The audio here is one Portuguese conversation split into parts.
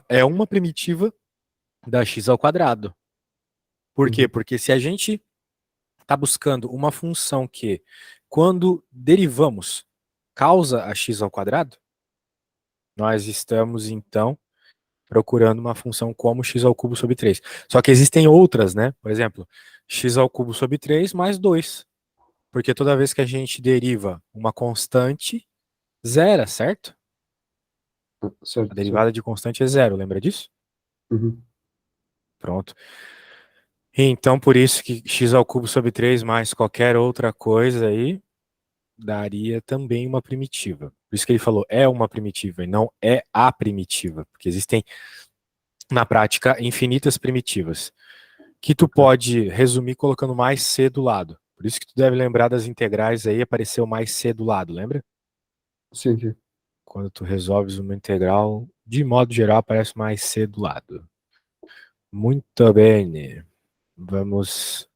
É uma primitiva da x ao quadrado. Por quê? Porque se a gente está buscando uma função que, quando derivamos, causa a x ao quadrado, nós estamos, então, procurando uma função como x ao cubo sobre 3. Só que existem outras, né? Por exemplo, x ao cubo sobre 3 mais 2. Porque toda vez que a gente deriva uma constante, zera, certo? A Certo, certo. derivada de constante é zero, lembra disso? Uhum. Pronto. Então, por isso que x ao cubo sobre 3 mais qualquer outra coisa aí daria também uma primitiva. Por isso que ele falou é uma primitiva e não é a primitiva, porque existem, na prática, infinitas primitivas, que tu Ok. pode resumir colocando mais c do lado. Por isso que tu deve lembrar das integrais aí, apareceu mais c do lado, lembra? Sim, sim. Quando tu resolves uma integral, de modo geral, aparece mais c do lado. Muito bem. Vamos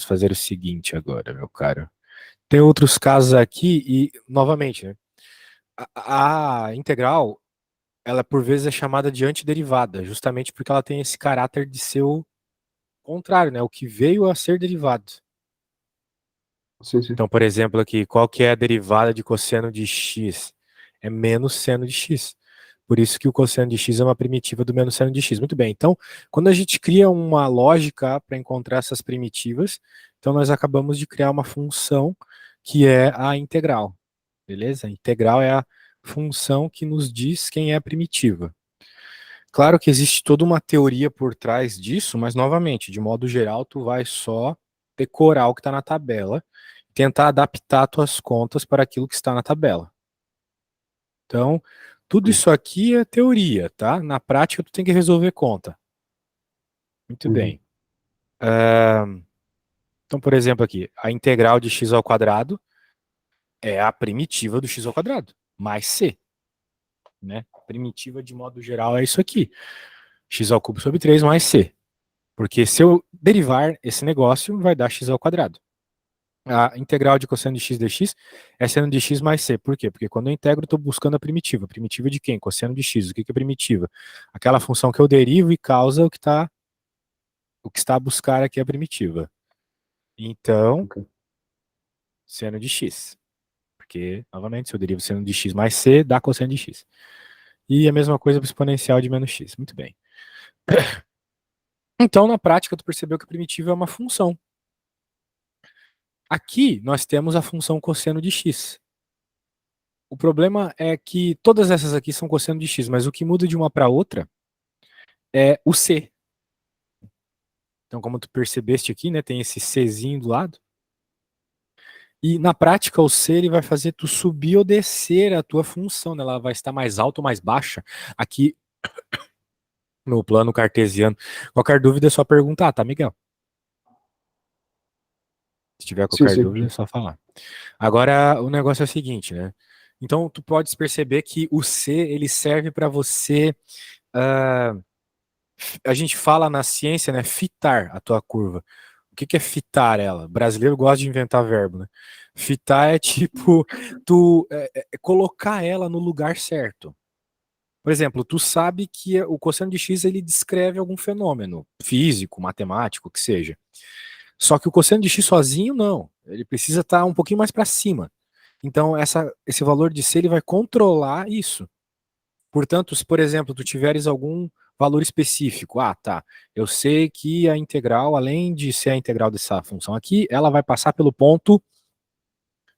fazer o seguinte agora, meu caro. Tem outros casos aqui e, novamente, né? A integral, ela por vezes é chamada de antiderivada, justamente porque ela tem esse caráter de ser o contrário, né? O que veio a ser derivado. Sim, sim. Então, por exemplo, aqui, qual que é a derivada de cosseno de x? É menos seno de x. Por isso que o cosseno de x é uma primitiva do menos seno de x. Muito bem. Então, quando a gente cria uma lógica para encontrar essas primitivas, então nós acabamos de criar uma função que é a integral. Beleza? A integral é a função que nos diz quem é a primitiva. Claro que existe toda uma teoria por trás disso, mas novamente, de modo geral, tu vai só decorar o que está na tabela, tentar adaptar tuas contas para aquilo que está na tabela. Então, tudo isso aqui é teoria, tá? Na prática, tu tem que resolver conta. Muito Uhum. bem. Então, por exemplo, aqui, a integral de x ao quadrado é a primitiva do x ao quadrado, mais c. Né? Primitiva, de modo geral, é isso aqui. X ao cubo sobre 3 mais c. Porque se eu derivar esse negócio, vai dar x ao quadrado. A integral de cosseno de x dx é seno de x mais c. Por quê? Porque quando eu integro, eu estou buscando a primitiva. A primitiva de quem? Cosseno de x. O que é primitiva? Aquela função que eu derivo e causa o que está a buscar aqui é a primitiva. Então, Ok. seno de x. Porque, novamente, se eu derivo seno de x mais c, dá cosseno de x. E a mesma coisa para o exponencial de menos x. Muito bem. Então, na prática, tu percebeu que a primitiva é uma função. Aqui, nós temos a função cosseno de x. O problema é que todas essas aqui são cosseno de x, mas o que muda de uma para outra é o c. Então, como tu percebeste aqui, né, tem esse czinho do lado. E na prática, o c ele vai fazer tu subir ou descer a tua função, né? Ela vai estar mais alta ou mais baixa aqui no plano cartesiano. Qualquer dúvida é só perguntar, tá, Miguel? Se tiver Sim, qualquer sim. dúvida, é só falar. Agora, o negócio é o seguinte, né? Então, tu podes perceber que o c ele serve para você. Uh, a gente fala na ciência, né? Fitar a tua curva. O que é fitar ela? O brasileiro gosta de inventar verbo, né? Fitar é tipo tu colocar ela no lugar certo. Por exemplo, tu sabe que o cosseno de x ele descreve algum fenômeno físico, matemático, que seja. Só que o cosseno de x sozinho não. Ele precisa estar um pouquinho mais para cima. Então esse valor de c ele vai controlar isso. Portanto, se, por exemplo, tu tiveres algum valor específico, tá, eu sei que a integral, além de ser a integral dessa função aqui, ela vai passar pelo ponto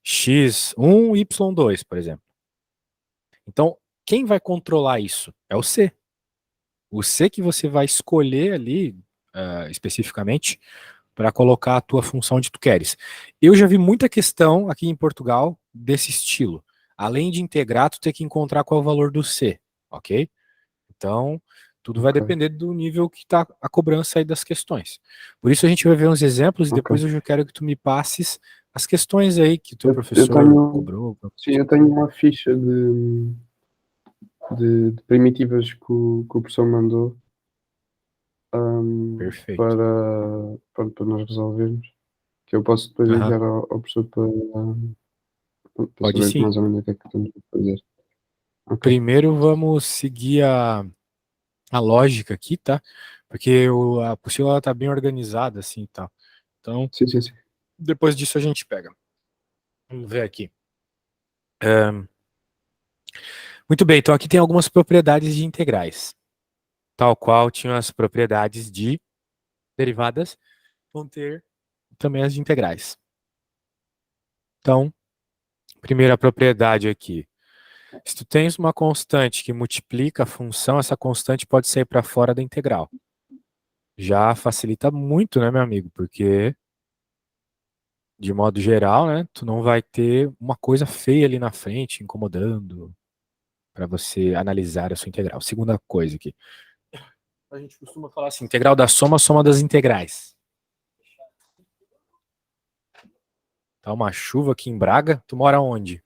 x1, y2, por exemplo. Então, quem vai controlar isso? É o c. O c que você vai escolher ali, especificamente, para colocar a tua função onde tu queres. Eu já vi muita questão aqui em Portugal desse estilo. Além de integrar, tu tem que encontrar qual é o valor do c, ok? Então, tudo vai Ok. depender do nível que está a cobrança aí das questões. Por isso a gente vai ver uns exemplos e Ok. depois eu já quero que tu me passes as questões aí que o teu Eu professor tenho. cobrou. Sim, eu tenho uma ficha de primitivas que o professor mandou, Perfeito. para nós resolvermos. Que eu posso depois Aham. enviar ao professor para Pode saber sim. mais ou menos o que é que temos que fazer. Ok. Primeiro vamos seguir a lógica aqui, tá? Porque a apostila ela tá bem organizada, assim, tá? Então, Sim, sim, sim. depois disso a gente pega. Vamos ver aqui. Ahn, muito bem, então aqui tem algumas propriedades de integrais, tal qual tinham as propriedades de derivadas, vão ter também as de integrais. Então, primeira propriedade aqui. Se tu tens uma constante que multiplica a função, essa constante pode sair para fora da integral. Já facilita muito, né, meu amigo? Porque, de modo geral, né, tu não vai ter uma coisa feia ali na frente, incomodando, para você analisar a sua integral. Segunda coisa aqui. A gente costuma falar assim, integral da soma, soma das integrais. Tá uma chuva aqui em Braga. Tu mora onde?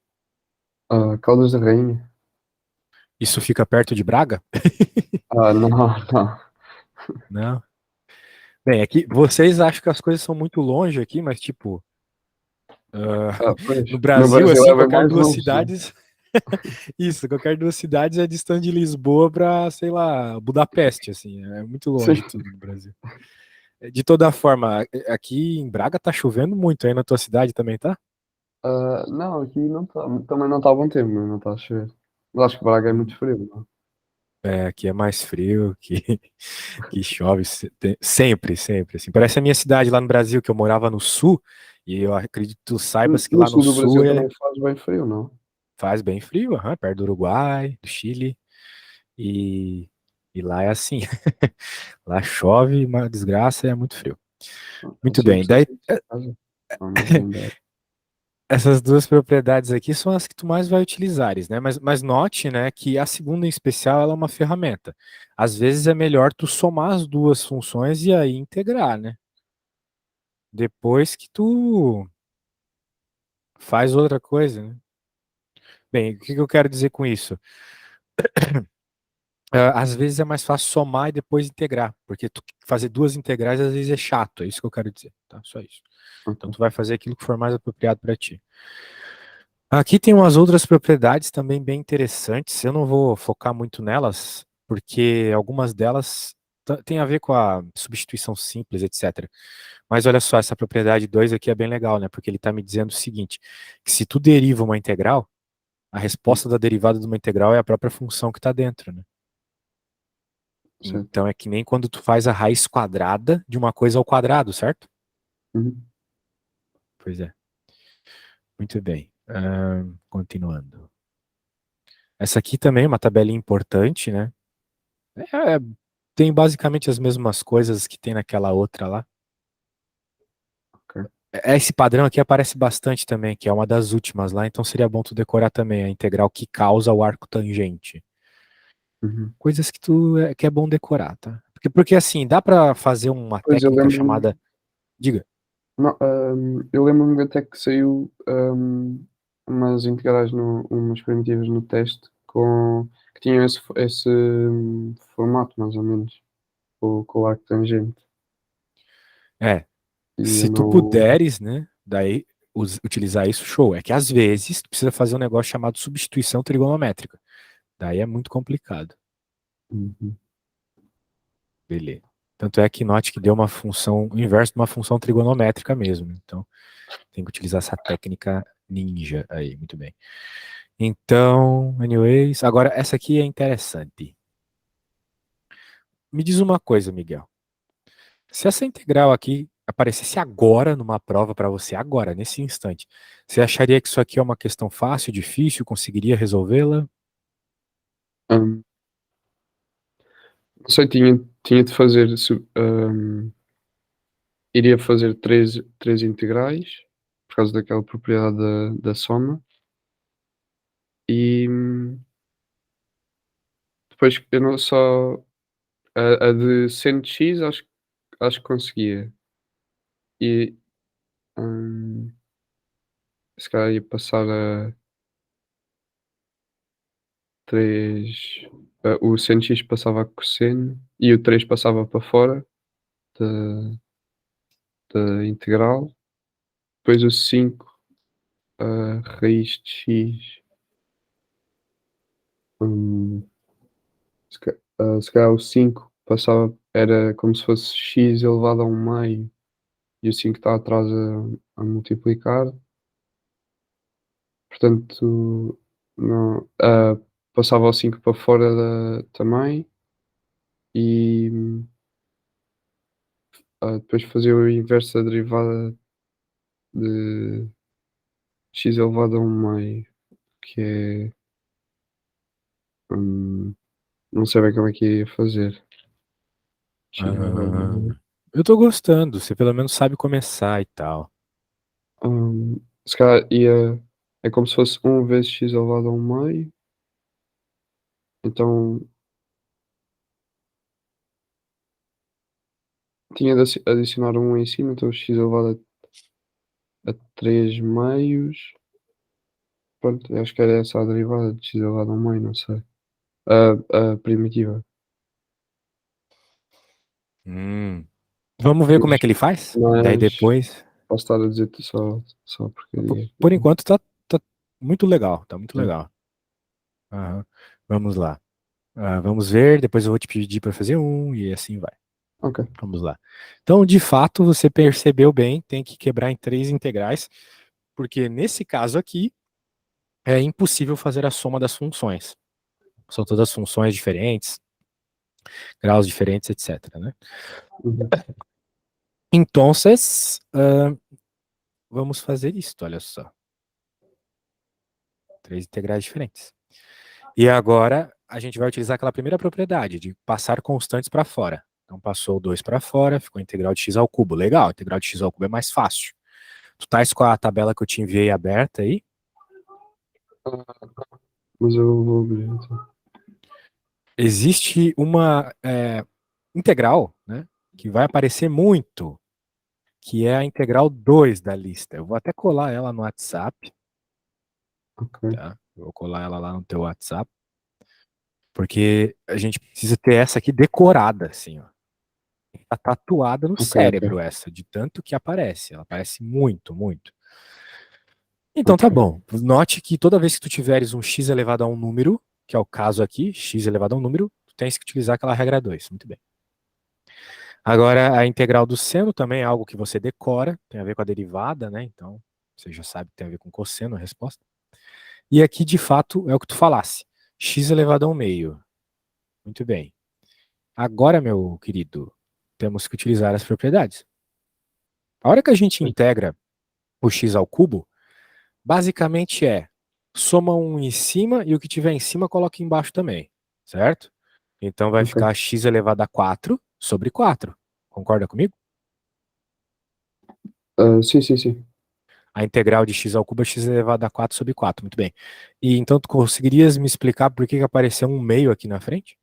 Caldas da Rainha. Isso fica perto de Braga? Não, não. Não. Bem, aqui vocês acham que as coisas são muito longe aqui, mas tipo, Pois. no No Brasil, Brasil assim, é bem qualquer mais duas longe, né? cidades. Isso, qualquer duas cidades é distante de Lisboa para, sei lá, Budapeste, assim, é muito Sim. longe tudo no Brasil. De toda forma, aqui em Braga tá chovendo muito, aí na tua cidade também tá? Não, aqui não tá, também não está a bom tempo, mas não está a chover. Mas acho que Braga é muito frio, não? É, aqui é mais frio, que chove sempre, sempre, assim. Parece a minha cidade lá no Brasil, que eu morava no sul, e eu acredito que tu saibas que No lá no sul do sul Brasil também faz bem frio, não? faz bem frio, aham, perto do Uruguai, do Chile, e, e lá é assim. Lá chove, uma desgraça, e é muito frio. Eu Muito sempre bem, estou daí em casa. Não, mas ainda é. essas duas propriedades aqui são as que tu mais vai utilizares, né? Mas note, né, que a segunda em especial ela é uma ferramenta. Às vezes é melhor tu somar as duas funções e aí integrar, né? Depois que tu faz outra coisa, né? Bem, o que que eu quero dizer com isso? Às vezes é mais fácil somar e depois integrar, porque tu fazer duas integrais às vezes é chato, é isso que eu quero dizer, tá? Só isso. Então Ok. tu vai fazer aquilo que for mais apropriado para ti. Aqui tem umas outras propriedades também bem interessantes. Eu não vou focar muito nelas, porque algumas delas têm a ver com a substituição simples, etc. Mas olha só, essa propriedade 2 aqui é bem legal, né? Porque ele está me dizendo o seguinte, que se tu deriva uma integral, a resposta da derivada de uma integral é a própria função que está dentro, né? Certo. Então é que nem quando tu faz a raiz quadrada de uma coisa ao quadrado, certo? Uhum. Pois é. Muito bem. Continuando. Essa aqui também é uma tabelinha importante, né? É, tem basicamente as mesmas coisas que tem naquela outra lá. Ok. Esse padrão aqui aparece bastante também, que é uma das últimas lá, então seria bom tu decorar também a integral que causa o arco tangente. Uhum. Coisas que que é bom decorar, tá? Porque assim, dá pra fazer uma Pois eu técnica lembro-me. chamada, diga. Não, eu lembro-me até que saiu umas integrais, umas primitivas no teste que tinham esse formato, mais ou menos, com o arco tangente. É, E eu se tu não. puderes, né, daí utilizar isso, show. É que às vezes tu precisa fazer um negócio chamado substituição trigonométrica. Daí é muito complicado. Uhum. Beleza. Tanto é que note que deu uma função, o inverso de uma função trigonométrica mesmo. Então, tem que utilizar essa técnica ninja aí, muito bem. Então, anyways, agora essa aqui é interessante. Me diz uma coisa, Miguel. Se essa integral aqui aparecesse agora numa prova para você, agora, nesse instante, você acharia que isso aqui é uma questão fácil, difícil, conseguiria resolvê-la? Hum, não sei, tinha de fazer. Iria fazer três integrais, por causa daquela propriedade da soma. E depois eu não só. A de seno de x acho que conseguia. E hum, se calhar ia passar a 3. O seno de x passava a cosseno e o 3 passava para fora da, da integral. Depois o 5 a raiz de x. hum, Se calhar o 5 passava, era como se fosse x elevado a 1 meio e o 5 está atrás a multiplicar. Portanto, não, passava o 5 para fora também e depois fazia o inverso da derivada de x elevado a 1 meio, que é. hum, não sei bem como é que ia fazer. X elevado Ah, eu tô gostando, você pelo menos sabe começar e tal. se calhar ia. É como se fosse 1 vezes x elevado a 1 meio. Então tinha de adicionar um em cima, então x elevado a 3 meios. Pronto, acho que era essa a derivada de x elevado a 1 meio, não sei. A primitiva. Hum. Vamos ver como é Mas, que ele faz? Daí mas depois. posso estar a dizer só porcaria. Por enquanto tá muito legal, tá muito Sim. legal. Aham. Vamos lá. Vamos ver, depois eu vou te pedir para fazer um e assim vai. Ok. Vamos lá. Então, de fato, você percebeu bem, tem que quebrar em três integrais, porque nesse caso aqui é impossível fazer a soma das funções. São todas funções diferentes, graus diferentes, etc, né? Uhum. Então, vamos fazer isto, olha só. Três integrais diferentes. E agora a gente vai utilizar aquela primeira propriedade de passar constantes para fora. Então passou o 2 para fora, ficou a integral de x ao cubo. Legal, a integral de x ao cubo é mais fácil. Tu tais com a tabela que eu te enviei aberta aí? Mas eu vou abrir então. Existe uma integral, né, que vai aparecer muito, que é a integral 2 da lista. Eu vou até colar ela no WhatsApp, Ok. tá? Eu vou colar ela lá no teu WhatsApp, porque a gente precisa ter essa aqui decorada, assim, ó. Tá tatuada no Ok, ok. cérebro essa, de tanto que aparece. Ela aparece muito, muito. Então tá Ok. bom. Note que toda vez que tu tiveres um x elevado a um número, que é o caso aqui, x elevado a um número, tu tens que utilizar aquela regra 2. Muito bem. Agora, a integral do seno também é algo que você decora, tem a ver com a derivada, né? Então, você já sabe que tem a ver com cosseno a resposta. E aqui, de fato, é o que tu falasse. X elevado a um meio. Muito bem. Agora, meu querido, temos que utilizar as propriedades. A hora que a gente integra o x ao cubo, basicamente é soma um em cima e o que tiver em cima coloca embaixo também, certo? Então vai Ok. ficar x elevado a 4 sobre 4. Concorda comigo? Sim, sim, sim. A integral de x ao cubo é x elevado a 4 sobre 4. Muito bem. E então tu conseguirias me explicar por que apareceu um meio aqui na frente?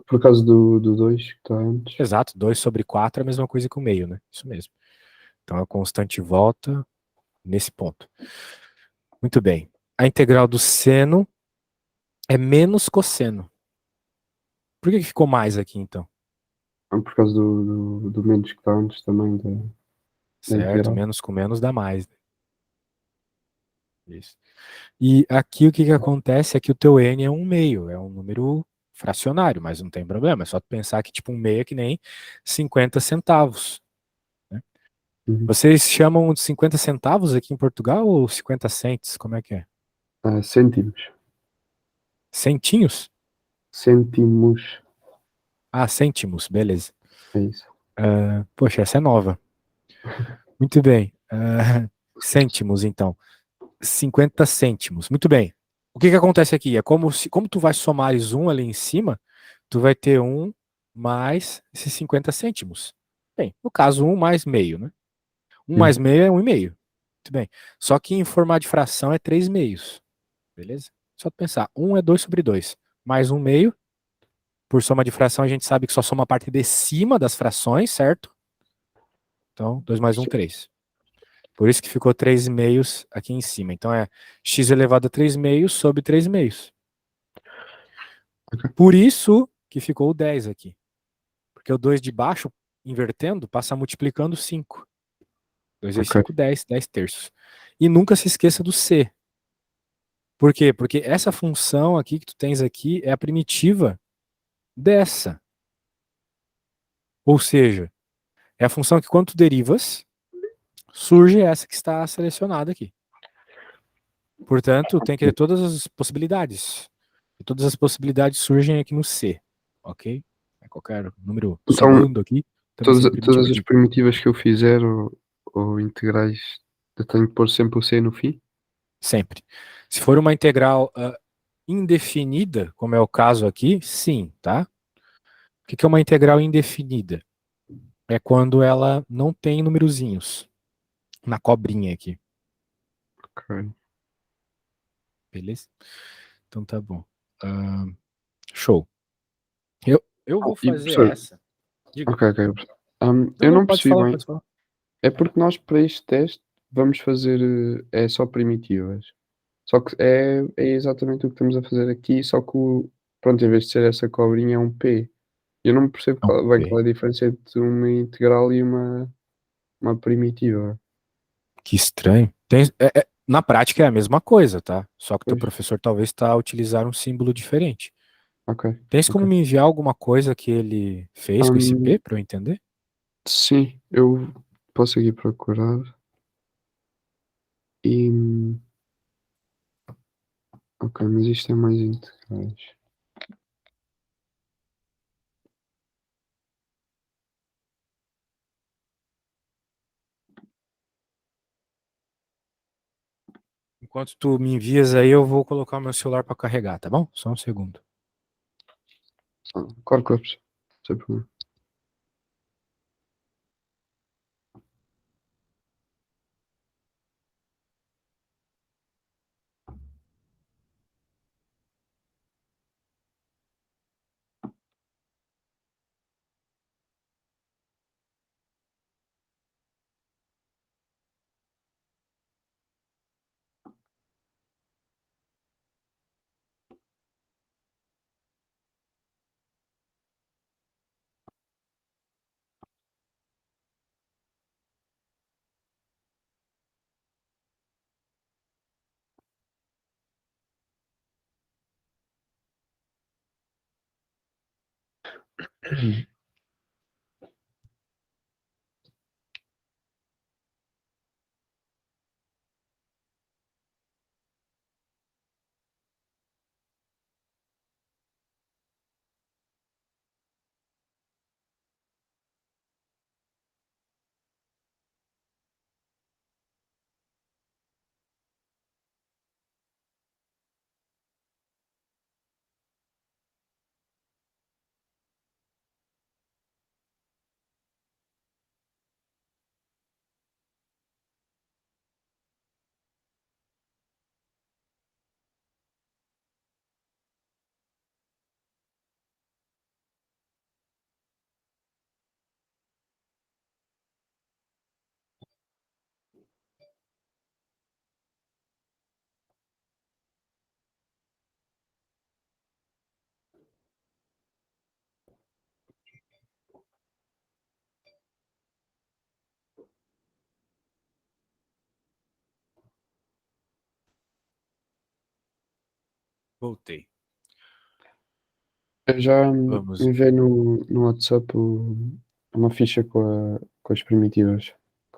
Por causa do 2 que está antes. Exato, 2 sobre 4 é a mesma coisa que o meio, né? Isso mesmo. Então a constante volta nesse ponto. Muito bem. A integral do seno é menos cosseno. Por que ficou mais aqui, então? Por causa do menos que está antes também da Certo? integral. Menos com menos dá mais, né? Isso. E aqui o que que acontece é que o teu n é um meio, é um número fracionário, mas não tem problema. É só tu pensar que tipo um meio é que nem 50 centavos, né? Uhum. Vocês chamam de 50 centavos aqui em Portugal ou 50 cents? Como é que é? Cêntimos. Centinhos? Cêntimos. Ah, cêntimos, beleza. É isso. Poxa, essa é nova. Muito bem. Cêntimos, então. 50 cêntimos. Muito bem. O que que acontece aqui? É como tu vai somares um ali em cima, tu vai ter um mais esses 50 cêntimos. Bem, no caso, um mais meio, né? Um mais Uhum. meio é um e meio. Muito bem. Só que em formato de fração é 3 meios. Beleza? Só tu pensar. Um é 2 sobre 2. Mais um meio. Por soma de fração, a gente sabe que só soma a parte de cima das frações, certo? Então, 2 mais um, Sim. 3. Por isso que ficou 3 meios aqui em cima. Então é x elevado a 3 meios sobre 3 meios. Ok. Por isso que ficou o 10 aqui. Porque o 2 de baixo, invertendo, passa multiplicando 5. 2 vezes Ok. 5, 10, 10 terços. E nunca se esqueça do c. Por quê? Porque essa função aqui que tu tens aqui é a primitiva dessa. Ou seja, é a função que quando tu derivas, surge essa que está selecionada aqui. Portanto, tem que ter todas as possibilidades. E todas as possibilidades surgem aqui no C, ok? É qualquer número Então, somando aqui, também sem primitiva todas as aqui. primitivas que eu fizer ou integrais, eu tenho que pôr sempre o C no fim? Sempre. Se for uma integral indefinida, como é o caso aqui, sim, tá? O que é uma integral indefinida? É quando ela não tem numerozinhos na cobrinha aqui, Ok. beleza? Então tá bom. Ah, show. Eu vou E, fazer professor, essa. Diga. ok, ok. Não, Eu não, não pode percebi falar, bem. pode falar. É porque nós, para este teste, vamos fazer, é só primitivas. Só que é exatamente o que estamos a fazer aqui, só que, pronto, em vez de ser essa cobrinha, é um P. Eu não percebo Não, bem qual é a diferença entre uma integral e uma primitiva. que estranho. Na prática é a mesma coisa, tá? Só que teu Pois, professor talvez está a utilizar um símbolo diferente. ok, Tens como ok. me enviar alguma coisa que ele fez com esse P Hum, para eu entender? sim, eu posso aqui procurar e. Ok, mas isto é mais integrais. Enquanto tu me envias aí, eu vou colocar o meu celular para carregar, tá bom? Só um segundo. Claro, claro, sem problema. Voltei. Eu já Vamos. enviei no WhatsApp uma ficha com as primitivas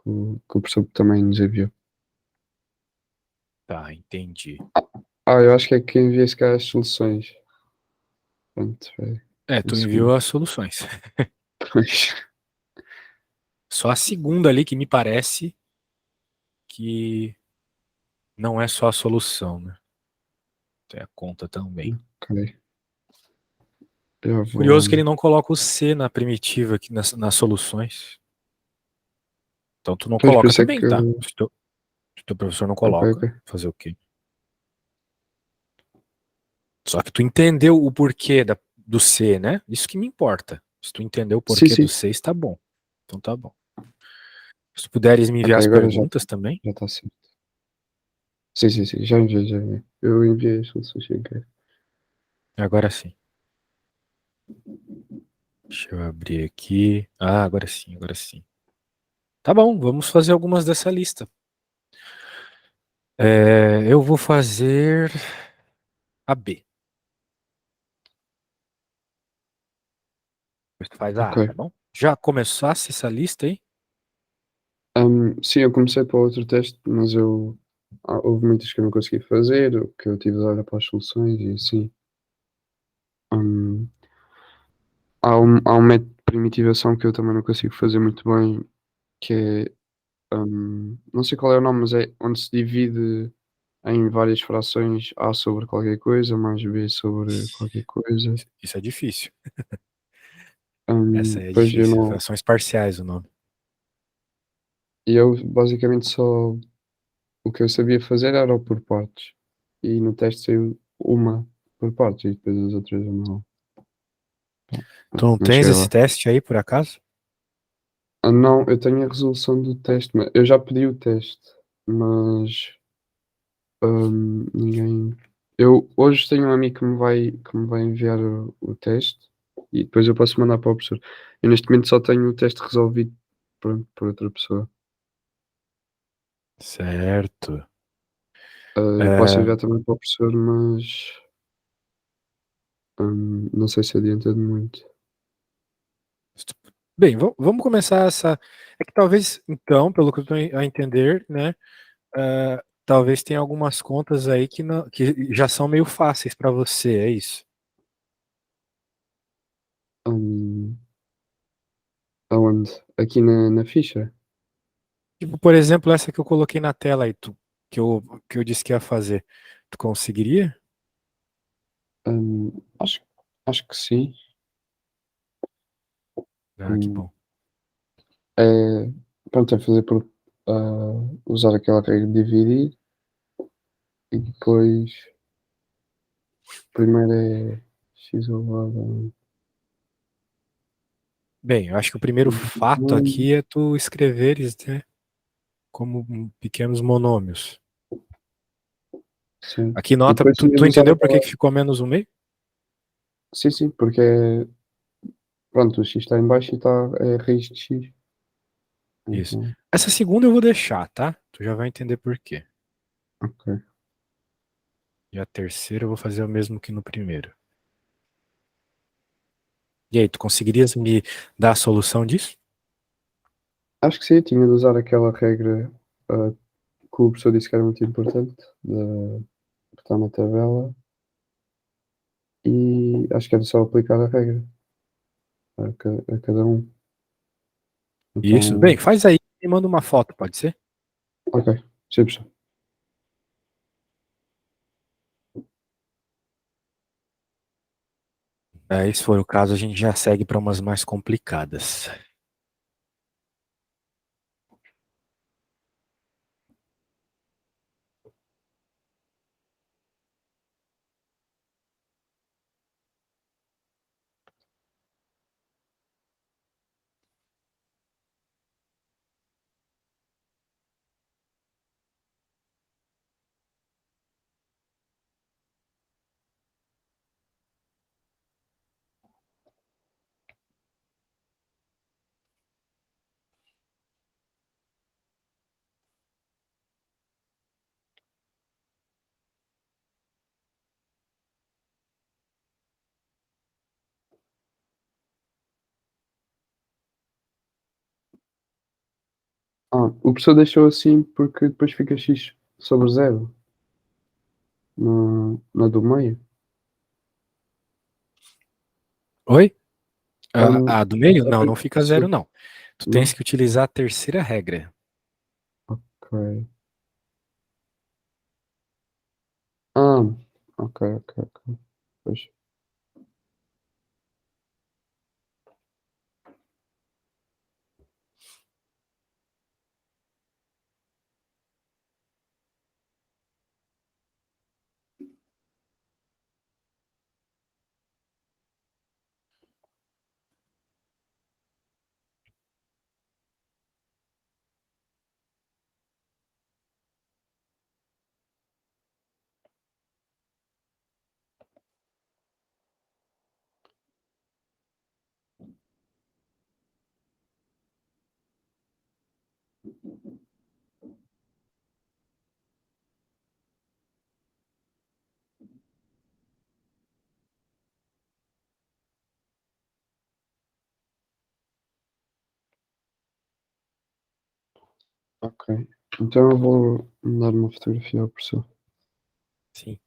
que o professor também nos enviou. Tá, entendi. Eu acho que é que enviei se calhar as soluções. Pronto, um Tu enviou segundo. as soluções. Pois. Só a segunda ali que me parece que não é só a solução, né? Tem a conta também. Ok, já Curioso vou. que ele não coloca o C na primitiva aqui nas soluções. Então tu não Pois por coloca isso é também, que. tá? Se teu professor não Ok, coloca, ok. fazer o quê? Só que tu entendeu o porquê do C, né? Isso que me importa. Se tu entendeu o Sim, porquê do sim. C, está bom. Então tá bom. Se tu puderes me enviar Ok, as agora perguntas também, já está certo. Sim, sim, sim. Já enviei, já enviei. Eu enviei as soluções sem querer. agora sim. Deixa eu abrir aqui. Ah, agora sim, agora sim. Tá bom, vamos fazer algumas dessa lista. Eu vou fazer a B. Depois tu faz a ok. A, tá bom? Já começasse essa lista aí? Sim, eu comecei para outro teste, mas houve muitas que eu não consegui fazer, que eu tive de olhar para as soluções e assim. Hum, há um método de primitivação que eu também não consigo fazer muito bem, que não sei qual é o nome, mas é onde se divide em várias frações A sobre qualquer coisa, mais B sobre qualquer coisa. Isso é difícil. Essa aí é Depois eu difícil. não. Frações parciais o nome. E eu basicamente só. O que eu sabia fazer era o por partes. E no teste saiu uma por partes e depois as outras eu Tu não não tens cheguei esse lá. teste aí, por acaso? Ah, não, eu tenho a resolução do teste, mas eu já pedi o teste, mas ninguém. Eu hoje tenho um amigo que me vai enviar o teste e depois eu posso mandar para o professor. Eu neste momento só tenho o teste resolvido por outra pessoa. Certo. Eu posso É, enviar também para o professor, mas não sei se adianta de muito. bem, vamos começar essa. É que talvez, então, pelo que eu estou a entender, né? Talvez tenha algumas contas aí que já são meio fáceis para você, é isso? Hum, Aonde? Aqui na ficha? Tipo, por exemplo, essa que eu coloquei na tela aí, que eu disse que ia fazer. Tu conseguiria? Hum, acho, acho que sim. Ah, que Hum, bom. é, pronto, é fazer por usar aquela regra de dividir e depois primeiro é x elevado Bem, eu acho que o primeiro fato a aqui é tu escreveres, né, como pequenos monômios. sim. Aqui E nota, depois tu, tinha tu de usar entendeu por que aquela. que ficou menos um meio? Sim, sim, porque pronto, o x está em baixo e está é raiz de x. Isso. Então, Essa segunda eu vou deixar, tá? Tu já vai entender por quê. ok. E a terceira eu vou fazer o mesmo que no primeiro. E aí, tu conseguirias me dar a solução disso? Acho que sim, tinha de usar aquela regra que o professor disse que era muito importante, que está na tabela, e acho que era só aplicar a regra a cada um. Isso. Bem, Então, faz aí e manda uma foto, pode ser? ok, sim, professor. Aí, se for o caso, a gente já segue para umas mais complicadas. O professor deixou assim porque depois fica x sobre zero na do meio. Oi? Um, Do meio? só Não, para não fica zero, perceber. não. Tu tens Não? que utilizar a terceira regra. Ok. Ah, ok, ok, ok. Pois. Ok. Então eu vou mandar uma fotografia ao professor. Sim.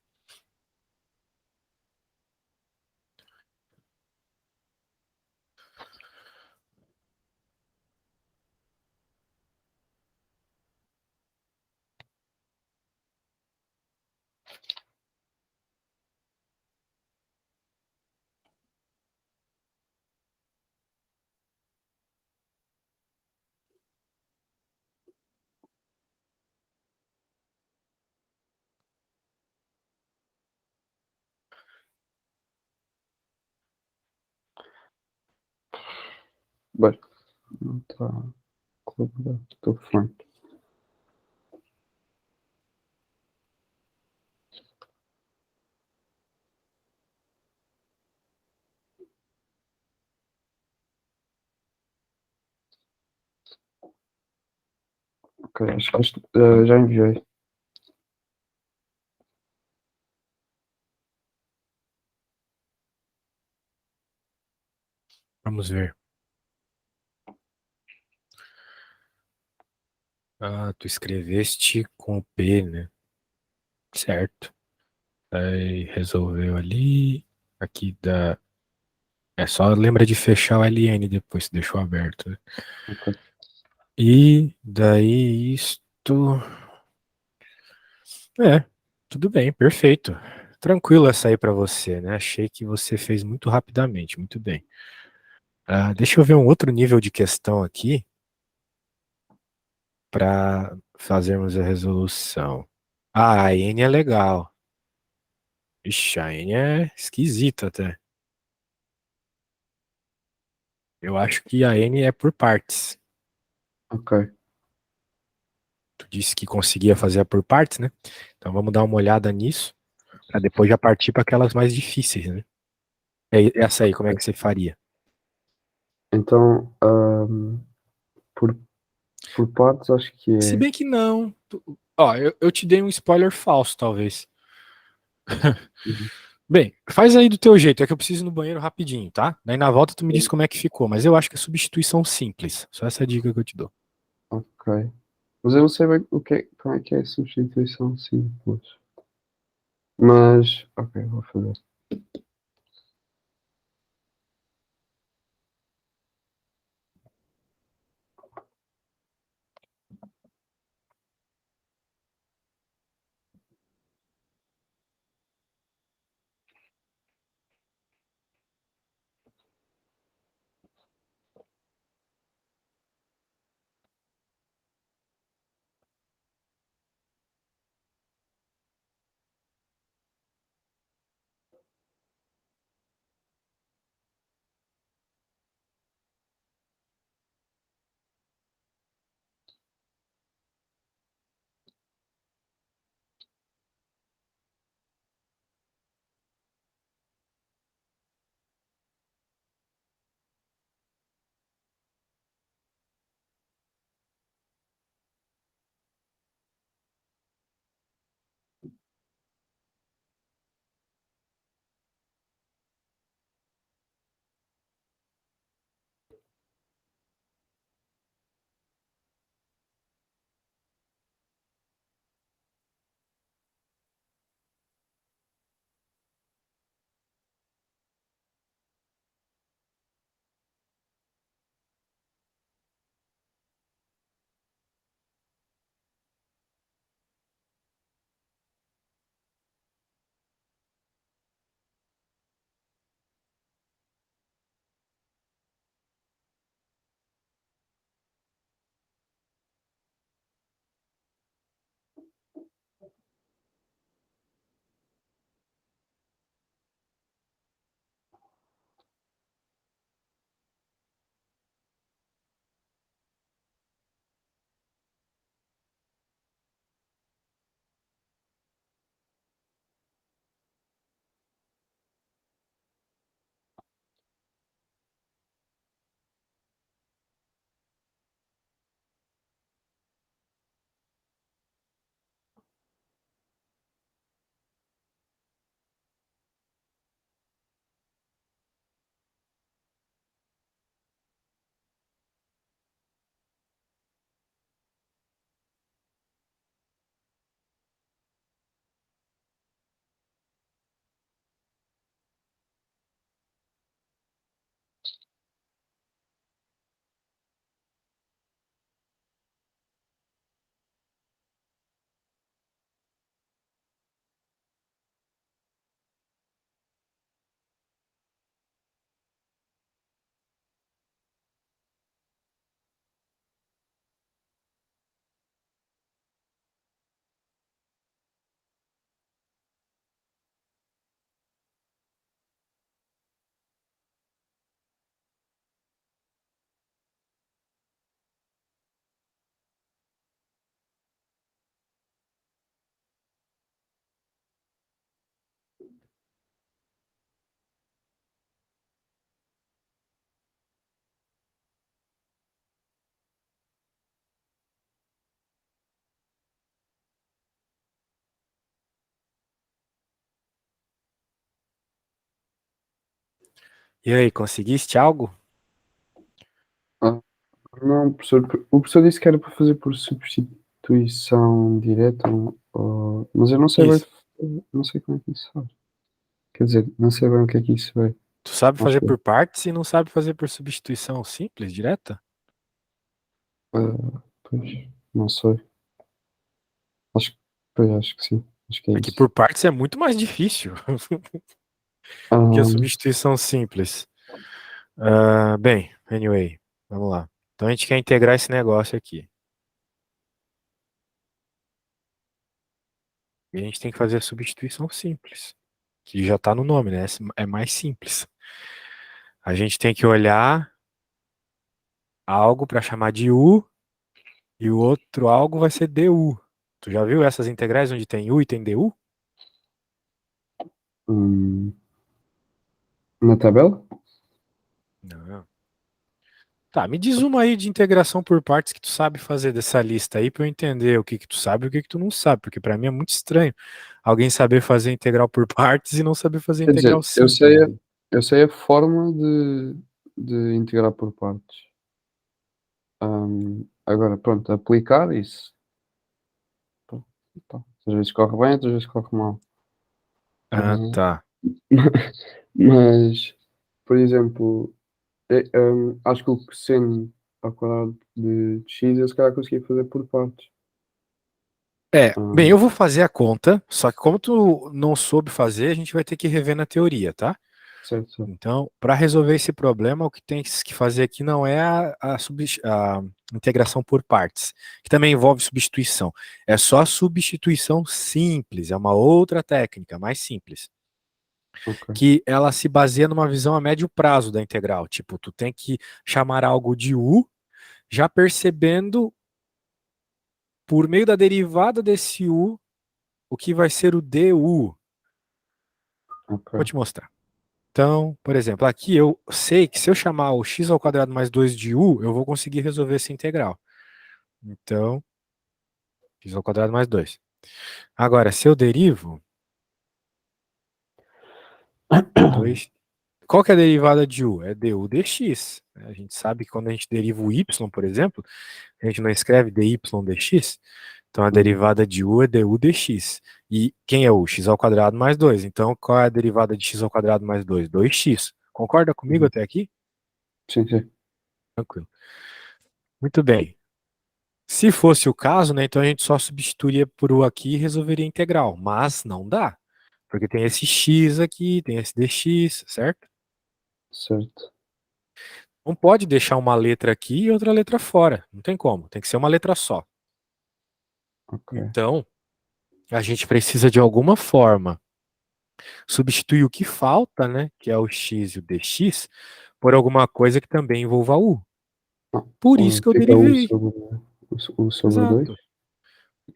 Bem, não está a colaborar. Estou fã. Ok, acho que já enviei. Vamos ver. Ah, tu escreveste com o P, né? Certo. Aí resolveu ali. Aqui dá. É só lembra de fechar o LN depois, se deixou aberto, né? Ok. E daí isto. É, tudo bem, perfeito. Tranquilo essa aí pra você, né? Achei que você fez muito rapidamente, muito bem. Ah, deixa eu ver um outro nível de questão aqui para fazermos a resolução. Ah, a N é legal. Ixi, a N é esquisita até. Eu acho que a N é por partes. Ok. Tu disse que conseguia fazer a por partes, né? Então vamos dar uma olhada nisso, para depois já partir para aquelas mais difíceis, né? Essa aí, como é que você faria? Então, por, por partes, acho que Se é. bem que não. Ó, eu te dei um spoiler falso, talvez. Uhum. Bem, faz aí do teu jeito, é que eu preciso ir no banheiro rapidinho, tá? Daí na volta tu me diz como é que ficou, mas eu acho que é substituição simples. Só essa dica que eu te dou. Ok. Mas eu não sei bem como é que é a substituição simples. Mas, ok, vou fazer. E aí, conseguiste algo? Ah, não, professor, o professor disse que era para fazer por substituição direta, mas eu não sei bem, Isso. não sei como é que isso faz. Quer dizer, não sei bem o que é que isso é. Tu sabe Acho fazer que, por partes e não sabe fazer por substituição simples, direta? pois, não sei. Acho, pois, acho que sim. Acho que é Aqui isso. por partes é muito mais difícil que a Ah, substituição simples. Bem, anyway, vamos lá. Então a gente quer integrar esse negócio aqui. E a gente tem que fazer a substituição simples, que já está no nome, né? É mais simples. A gente tem que olhar algo para chamar de u e o outro algo vai ser du. Tu já viu essas integrais onde tem u e tem du? hum, na tabela? Não. Tá, me diz uma aí de integração por partes que tu sabe fazer dessa lista aí para eu entender o que que tu sabe e o que que tu não sabe, porque para mim é muito estranho alguém saber fazer integral por partes e não saber fazer Quer integral dizer, simples. eu sei a forma de integrar por partes. Agora, pronto, aplicar isso. Pá, pá. Às vezes corre bem, outras vezes corre mal. Ah, Ah, tá. mas, por exemplo, acho que o cosseno ao quadrado de x eu se calhar conseguia fazer por partes. Bem, Ah, eu vou fazer a conta, só que como tu não soube fazer, a gente vai ter que rever na teoria, tá? certo, certo. Então, para resolver esse problema, o que tem que fazer aqui não é a integração por partes, que também envolve substituição. É só a substituição simples, é uma outra técnica, mais simples, Ok, que ela se baseia numa visão a médio prazo da integral. Tipo, tu tem que chamar algo de u, já percebendo por meio da derivada desse u o que vai ser o du. Vou ok. te mostrar. Então, por exemplo, aqui eu sei que se eu chamar o x ao quadrado mais 2 de u, eu vou conseguir resolver essa integral. Então, x ao quadrado mais 2. Agora, se eu derivo 2, qual que é a derivada de u? É du dx. A gente sabe que quando a gente deriva o y, por exemplo, a gente não escreve dy dx. Então, a Uhum. derivada de u é du dx. E quem é u? X ao quadrado mais 2. Então, qual é a derivada de x ao quadrado mais 2? 2x. Concorda comigo Uhum. até aqui? Sim, sim. Tranquilo. Muito bem. Se fosse o caso, né, então a gente só substituiria por u aqui e resolveria a integral. Mas não dá, porque tem esse x aqui, tem esse dx, certo? Certo. Não pode deixar uma letra aqui e outra letra fora. Não tem como, tem que ser uma letra só. Ok. Então, a gente precisa de alguma forma substituir o que falta, né, que é o x e o dx, por alguma coisa que também envolva u. Ah, Por isso que eu fica o derivei. sobre, o sobre 2. Exato.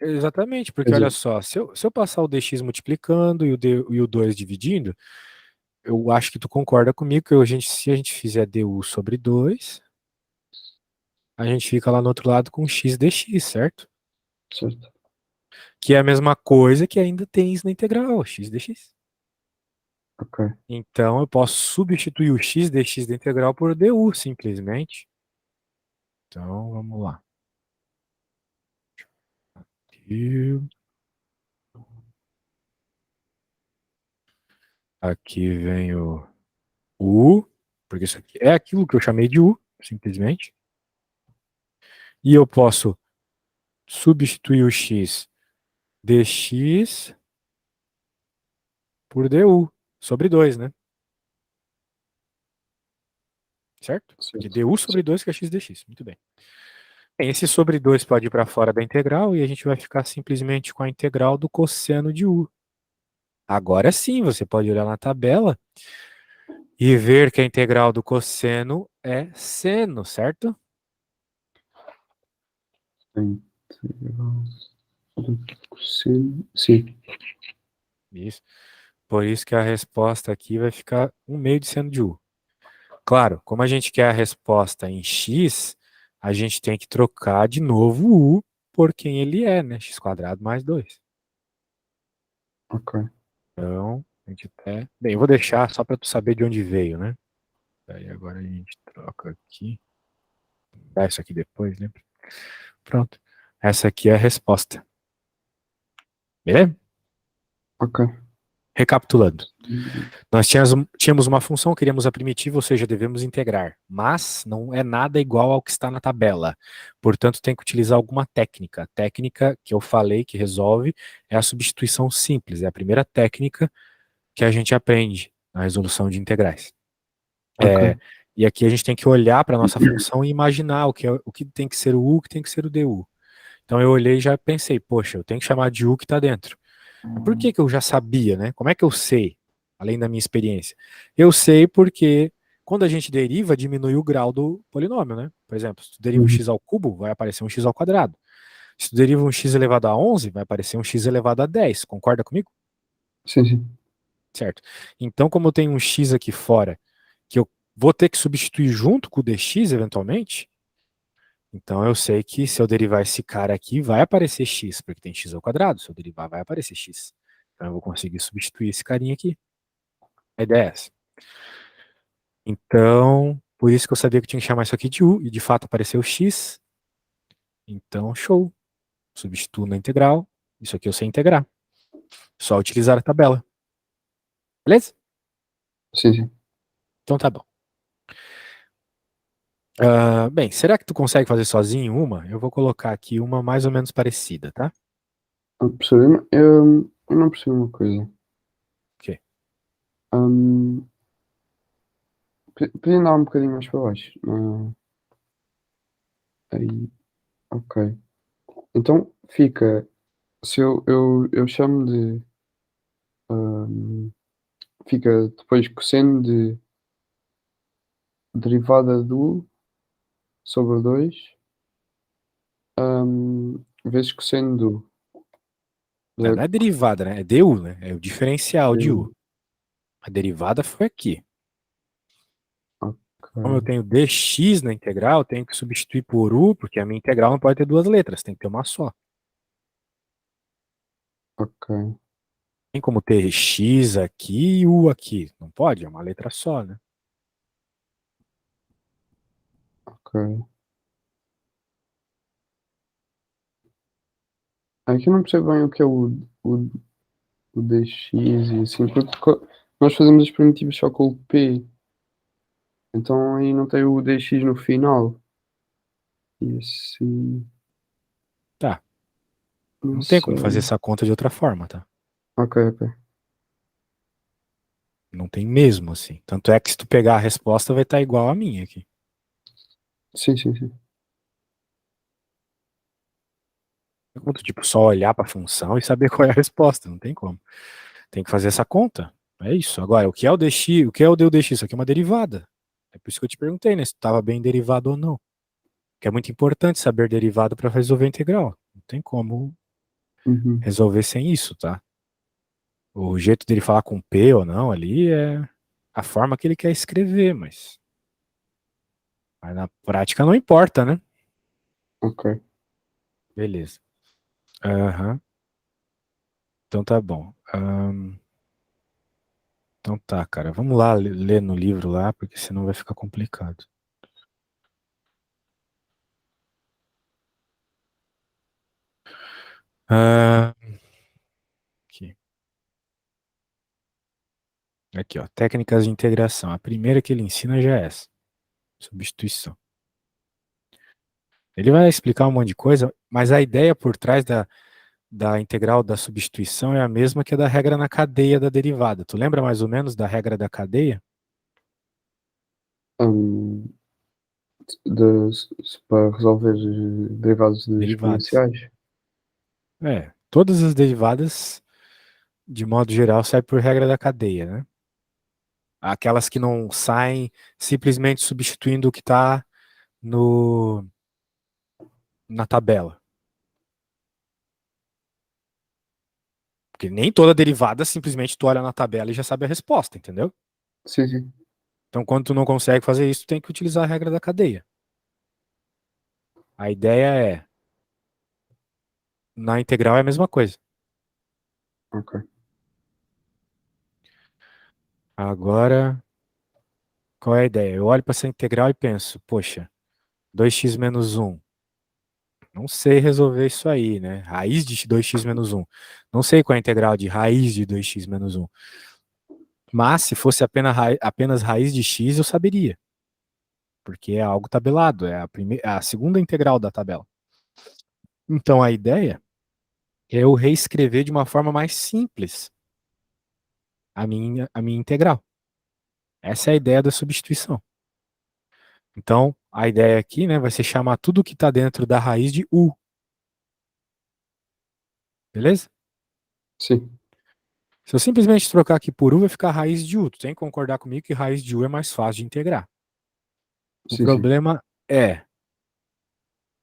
Exatamente, Quer porque olha dizer, só, se eu passar o dx multiplicando e o 2 dividindo, eu acho que tu concorda comigo que se a gente fizer du sobre 2, a gente fica lá no outro lado com x dx, certo? certo. Que é a mesma coisa que ainda tem isso na integral, x dx. Ok. Então eu posso substituir o x dx da integral por du, simplesmente. Então vamos lá. E aqui vem o u, porque isso aqui é aquilo que eu chamei de u, simplesmente. E eu posso substituir o x dx por du sobre 2, né? Certo? Porque Certo. du sobre 2 que é x dx. Muito bem. Bem, esse sobre 2 pode ir para fora da integral e a gente vai ficar simplesmente com a integral do cosseno de u. Agora sim, você pode olhar na tabela e ver que a integral do cosseno é seno, certo? Integral do cosseno. Sim, Isso. Por isso que a resposta aqui vai ficar 1/2 de seno de u. Claro, como a gente quer a resposta em x, a gente tem que trocar de novo o u por quem ele é, né? X quadrado mais 2. ok. Então, a gente até. Bem, eu vou deixar só para tu saber de onde veio, né? Aí agora a gente troca aqui. Dá isso aqui depois, lembra? Pronto. Essa aqui é a resposta. Beleza? Ok. Recapitulando. Nós tínhamos uma função, queríamos a primitiva, ou seja, devemos integrar. Mas não é nada igual ao que está na tabela. Portanto, tem que utilizar alguma técnica. A técnica que eu falei que resolve é a substituição simples. É a primeira técnica que a gente aprende na resolução de integrais. Ok. E aqui a gente tem que olhar para a nossa função e imaginar o que tem que ser o u, o que tem que ser o du. Então eu olhei e já pensei, poxa, eu tenho que chamar de u que está dentro. Mas por que que eu já sabia, né? Como é que eu sei, além da minha experiência? Eu sei porque quando a gente deriva, diminui o grau do polinômio, né? Por exemplo, se tu deriva um Uhum. x ao cubo, vai aparecer um x ao quadrado. Se tu deriva um x elevado a 11, vai aparecer um x elevado a 10. Concorda comigo? Sim, sim. Certo. Então, como eu tenho um x aqui fora, que eu vou ter que substituir junto com o dx, eventualmente, então eu sei que se eu derivar esse cara aqui, vai aparecer x, porque tem x ao quadrado. Se eu derivar, vai aparecer x. Então eu vou conseguir substituir esse carinha aqui. A ideia é essa. Então, por isso que eu sabia que eu tinha que chamar isso aqui de u, e de fato apareceu x. Então, show. Substituo na integral. Isso aqui eu sei integrar. Só utilizar a tabela. Beleza? Sim, sim. Então tá bom. Bem, será que tu consegue fazer sozinho uma? Eu vou colocar aqui uma mais ou menos parecida, tá? Professor, eu não percebo uma coisa. Ok. Hum, podia andar um bocadinho mais para baixo. Aí, ok. Então fica, se eu chamo de, hum, fica depois cosseno de derivada do sobre 2 vezes cosseno Não, da, não é derivada, né? É du, né? É o diferencial de u. de- A derivada foi aqui. Como eu ok, tenho dx na integral, eu tenho que substituir por u, porque a minha integral não pode ter duas letras, tem que ter uma só. ok, Tem como ter x aqui e u aqui. Não pode? É uma letra só, né? ok. Aqui eu não percebo bem o que é o dx e assim, porque nós fazemos as primitivas só com o p, então aí não tem o dx no final. E assim, Tá. não Não tem como fazer sei. essa conta de outra forma, tá? Ok, ok. Não tem mesmo, assim. Tanto é que se tu pegar a resposta, vai estar igual a minha aqui. Sim, sim, sim. Tem como tu, tipo, só olhar para a função e saber qual é a resposta. Não tem como. Tem que fazer essa conta. É isso. Agora, o que é o dx? O que é o dx? Isso aqui é uma derivada. É por isso que eu te perguntei, né? Se estava bem derivado ou não. Que é muito importante saber derivado para resolver integral. Não tem como Uhum. resolver sem isso, tá? O jeito dele falar com P ou não ali é a forma que ele quer escrever, mas na prática não importa, né? Ok. Beleza. Aham. Então tá bom. Então tá, cara. Vamos lá ler no livro lá, porque senão vai ficar complicado. Ah, aqui. Aqui, ó. Técnicas de integração. A primeira que ele ensina já é essa. Substituição. Ele vai explicar um monte de coisa, mas a ideia por trás da integral da substituição é a mesma que a da regra na cadeia da derivada. Tu lembra mais ou menos da regra da cadeia? Hum, para resolver os derivados de Derivadas. exponenciais. Todas as derivadas, de modo geral, saem por regra da cadeia, né? Aquelas que não saem simplesmente substituindo o que está no, na tabela. Porque nem toda derivada simplesmente tu olha na tabela e já sabe a resposta, entendeu? Sim, sim. Então, quando tu não consegue fazer isso, tu tem que utilizar a regra da cadeia. A ideia é, na integral é a mesma coisa. Ok. Agora, qual é a ideia? Eu olho para essa integral e penso, poxa, 2x menos 1. Não sei resolver isso aí, né? Raiz de 2x menos 1. Não sei qual é a integral de raiz de 2x menos 1. Mas se fosse apenas raiz de x, eu saberia. Porque é algo tabelado, é a segunda integral da tabela. Então a ideia é eu reescrever de uma forma mais simples a minha integral. Essa é a ideia da substituição. Então, a ideia aqui, né, vai ser chamar tudo que está dentro da raiz de u. Beleza? Sim, Se eu simplesmente trocar aqui por u, vai ficar raiz de u. Tu tem que concordar comigo que raiz de u é mais fácil de integrar. O sim, sim. problema é,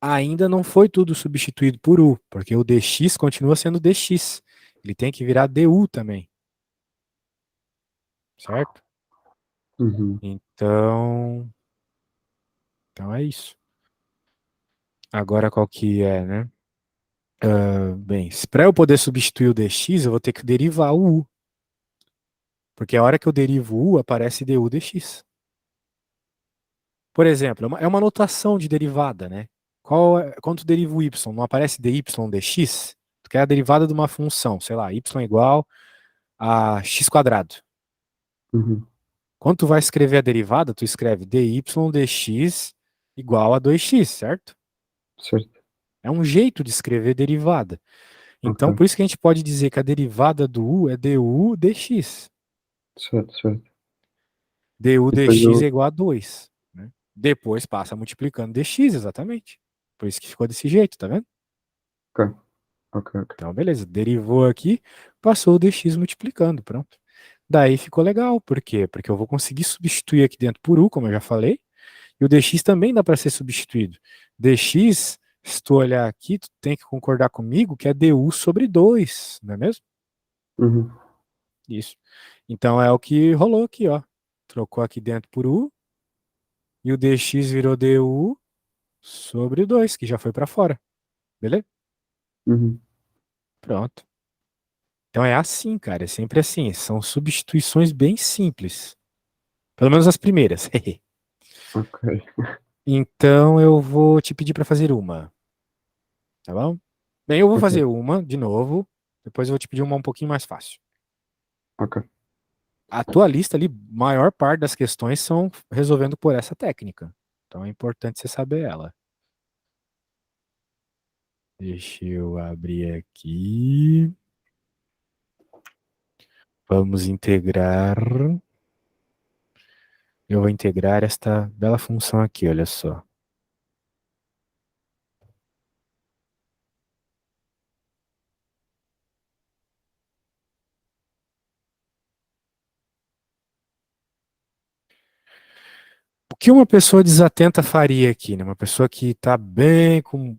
ainda não foi tudo substituído por u, porque o dx continua sendo dx. Ele tem que virar du também, certo? Uhum. Então é isso. Agora qual que é, né? Bem, para eu poder substituir o dx, eu vou ter que derivar o u. Porque a hora que eu derivo u, aparece du dx. Por exemplo, é uma notação de derivada, né? Quando tu deriva o y, não aparece dy dx? Tu quer a derivada de uma função, sei lá, y igual a x quadrado. Uhum. Quando tu vai escrever a derivada, tu escreve dy dx igual a 2x, certo? Certo. É um jeito de escrever derivada. Então, Ok. por isso que a gente pode dizer que a derivada do u é du dx. Certo, certo. Du E depois dx é eu. igual a 2, né? Depois passa multiplicando dx, exatamente. Por isso que ficou desse jeito, tá vendo? Ok, ok, ok. Então, beleza. Derivou aqui, passou o dx multiplicando, pronto. Daí ficou legal. Por quê? Porque eu vou conseguir substituir aqui dentro por u, como eu já falei. E o dx também dá para ser substituído. Dx, se tu olhar aqui, tu tem que concordar comigo que é du sobre 2, não é mesmo? Uhum. Isso. Então é o que rolou aqui, ó. Trocou aqui dentro por u e o dx virou du sobre 2, que já foi para fora. Beleza? Uhum. Pronto. Então é assim, cara. É sempre assim. São substituições bem simples. Pelo menos as primeiras. Ok, Então eu vou te pedir para fazer uma, tá bom? Bem, eu vou ok, fazer uma de novo. Depois eu vou te pedir uma um pouquinho mais fácil. ok. A tua lista ali, maior parte das questões são resolvendo por essa técnica. Então é importante você saber ela. Deixa eu abrir aqui. Vamos integrar. Eu vou integrar esta bela função aqui, olha só. O que uma pessoa desatenta faria aqui, né? Uma pessoa que está bem com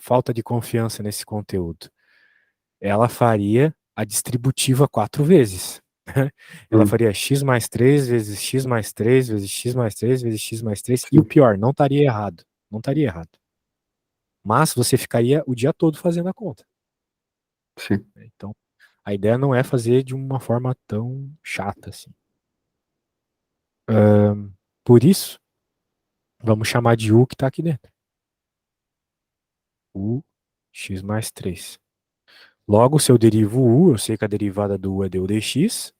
falta de confiança nesse conteúdo. Ela faria a distributiva 4 vezes. Ela Hum, faria x mais 3 vezes x mais 3 vezes x mais 3 vezes x mais 3. E o sim, pior, não estaria errado. Não estaria errado. Mas você ficaria o dia todo fazendo a conta. sim. Então, a ideia não é fazer de uma forma tão chata assim. Por isso, vamos chamar de u que está aqui dentro. U x mais 3. Logo, se eu derivo u, eu sei que a derivada do u é du dx.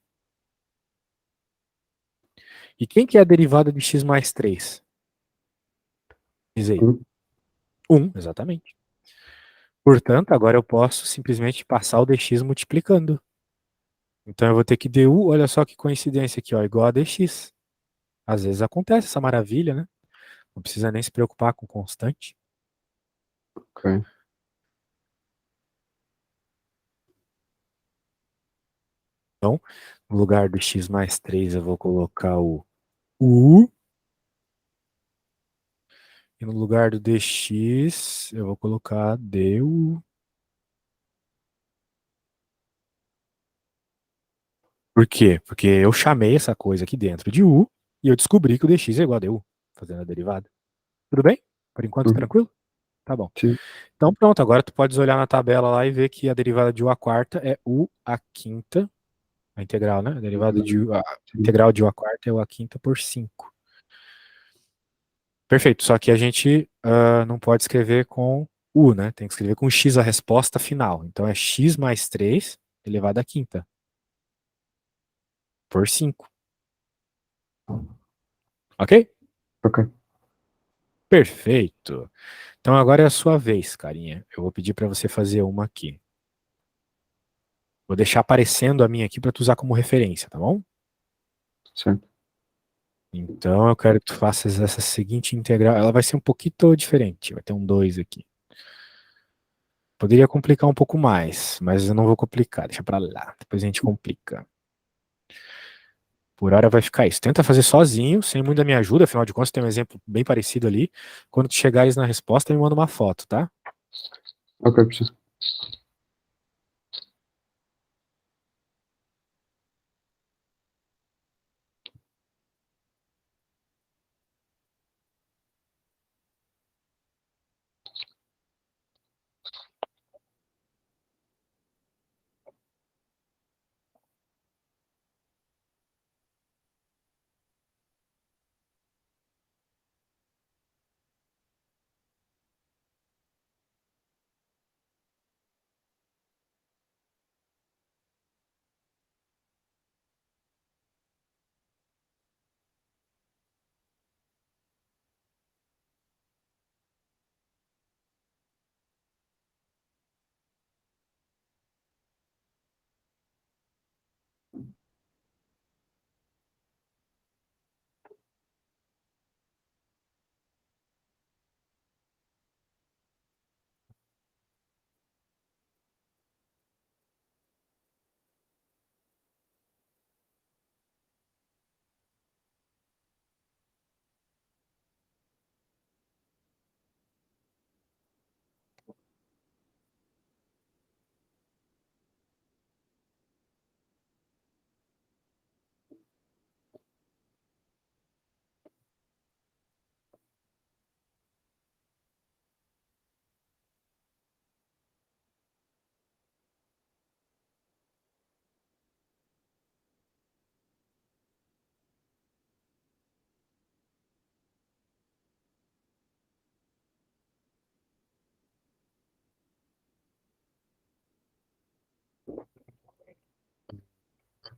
E quem que é a derivada de x mais 3? Diz aí. Um, 1, exatamente. Portanto, agora eu posso simplesmente passar o dx multiplicando. Então eu vou ter que du, olha só que coincidência aqui, ó, igual a dx. Às vezes acontece essa maravilha, né? Não precisa nem se preocupar com constante. ok. Então, no lugar do x mais 3, eu vou colocar o u. E no lugar do dx, eu vou colocar du. Por quê? Porque eu chamei essa coisa aqui dentro de u e eu descobri que o dx é igual a du, fazendo a derivada. Tudo bem? Por enquanto, Uhum. tranquilo? Tá bom. Sim, Então pronto, agora tu podes olhar na tabela lá e ver que a derivada de u à quarta é u à quinta A integral, né? A derivada de a Sim. integral de u à quarta é u à quinta por 5. Perfeito, só que a gente não pode escrever com u, né? Tem que escrever com x a resposta final. Então é x mais 3 elevado à quinta por 5. Ok? Ok, Perfeito. Então agora é a sua vez, carinha. Eu vou pedir para você fazer uma aqui. Vou deixar aparecendo a minha aqui para tu usar como referência, tá bom? certo. Então eu quero que tu faças essa seguinte integral. Ela vai ser um pouquinho diferente. Vai ter um 2 aqui. Poderia complicar um pouco mais, mas eu não vou complicar. Deixa pra lá. Depois a gente complica. Por hora vai ficar isso. Tenta fazer sozinho, sem muita minha ajuda. Afinal de contas, tem um exemplo bem parecido ali. Quando tu chegares na resposta, me manda uma foto, tá? Ok, professor.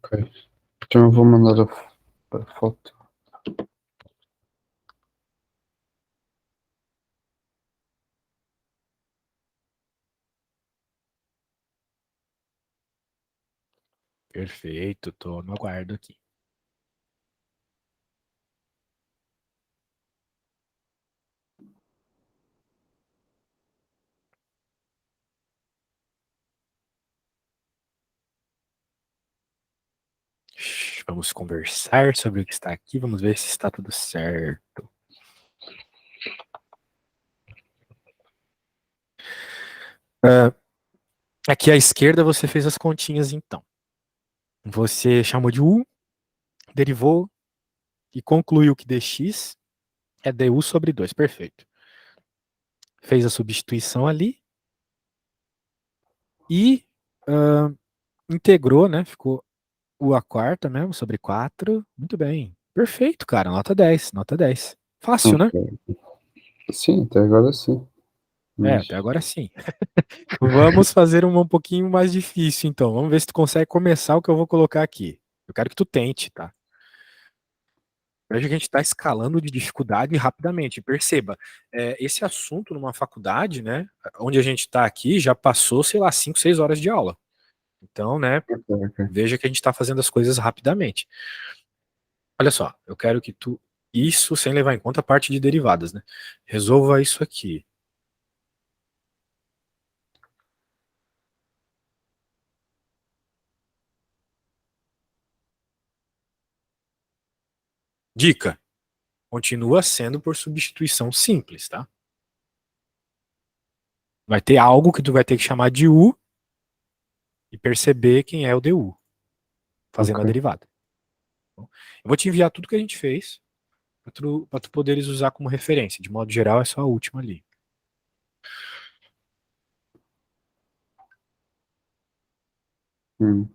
Ok. Então eu vou mandar a foto. Perfeito, tô no aguardo aqui. Vamos conversar sobre o que está aqui, vamos ver se está tudo certo. Ah, aqui à esquerda você fez as continhas então. Você chamou de u, derivou e concluiu que dx é du sobre 2. Perfeito. Fez a substituição ali e ah, integrou, né? Ficou u à quarta mesmo sobre 4. Muito bem. Perfeito, cara. Nota 10, nota 10. Fácil, né? Ok. Sim, até agora sim. É, Mas. até agora sim. Vamos fazer uma um pouquinho mais difícil, então. Vamos ver se tu consegue começar o que eu vou colocar aqui. Eu quero que tu tente, tá? Veja que a gente está escalando de dificuldade rapidamente. Perceba, esse assunto numa faculdade, né, onde a gente está aqui, já passou, sei lá, 5, 6 horas de aula. Então, né, Ok, ok. veja que a gente está fazendo as coisas rapidamente. Olha só, eu quero que tu, isso sem levar em conta a parte de derivadas, né? Resolva isso aqui. Dica, continua sendo por substituição simples, tá? Vai ter algo que tu vai ter que chamar de u e perceber quem é o du, fazendo a Ok. derivada. Eu vou te enviar tudo que a gente fez para tu poderes usar como referência. De modo geral, é só a última ali. Hum.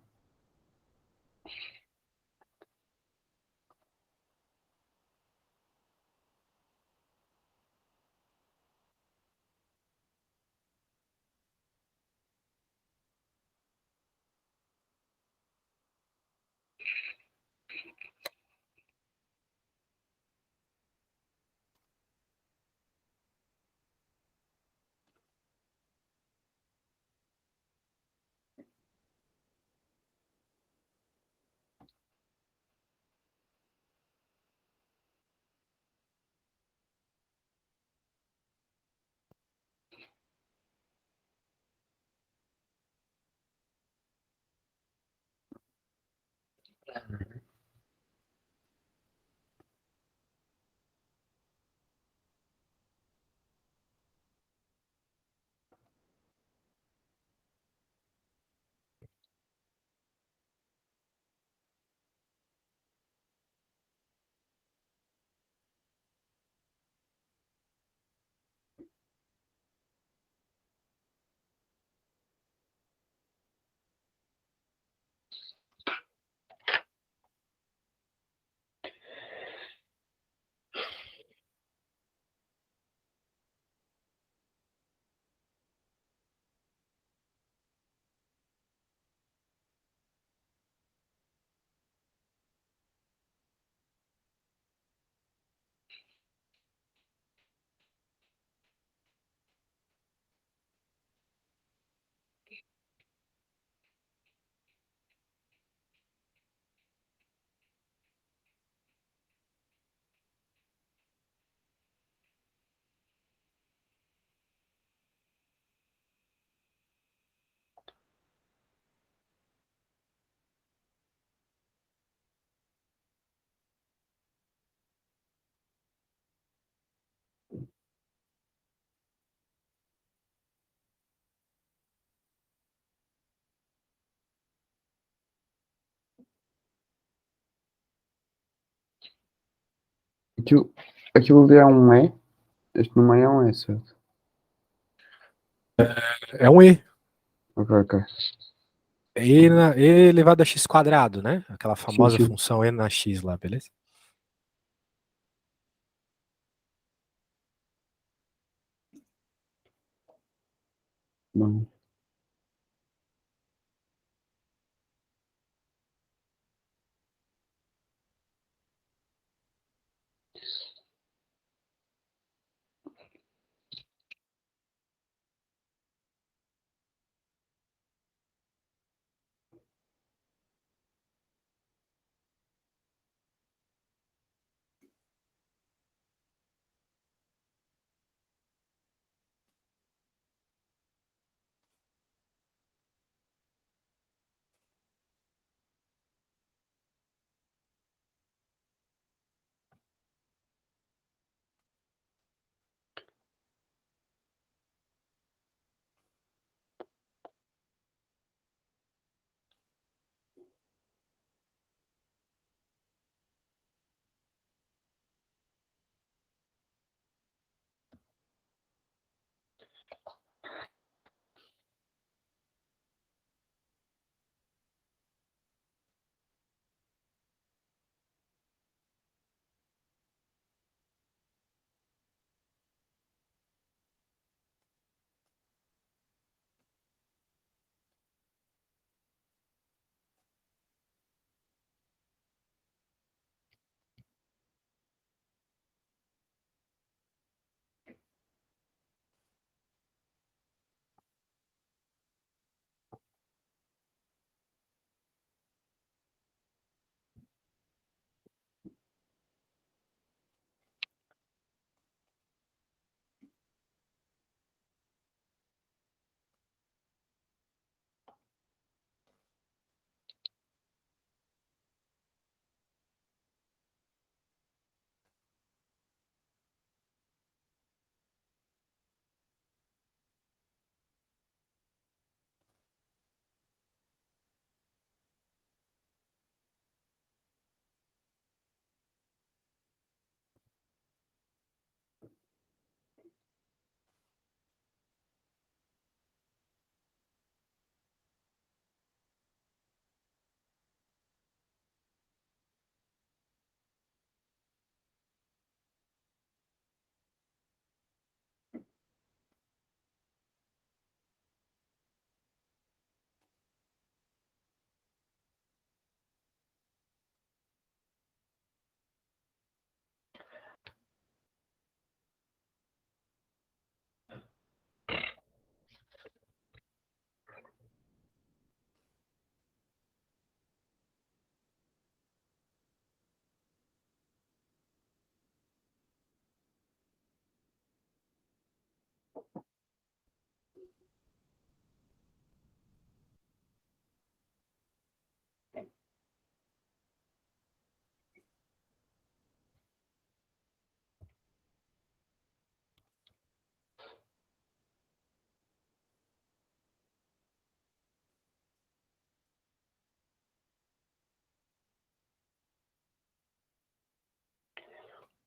Aquilo, aquilo ali é um E, este no meio é um E, certo? É um E. Ok, ok. E elevado a x quadrado, né? Aquela Sim, famosa sim. função e na x lá, beleza? Bom.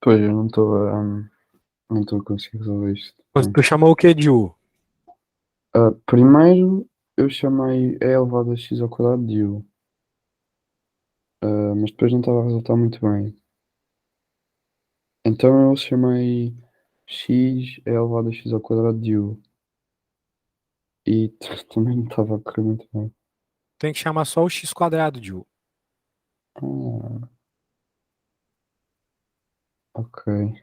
Pois, eu não estou a conseguir resolver isto. Mas tu chamou o que de U? Primeiro eu chamei e elevado a x ao quadrado de u, mas depois não estava a resultar muito bem. Então eu chamei x é elevado a x ao quadrado de u e também não estava a correr muito bem. Tem que chamar só o x quadrado de U. Ah, ok.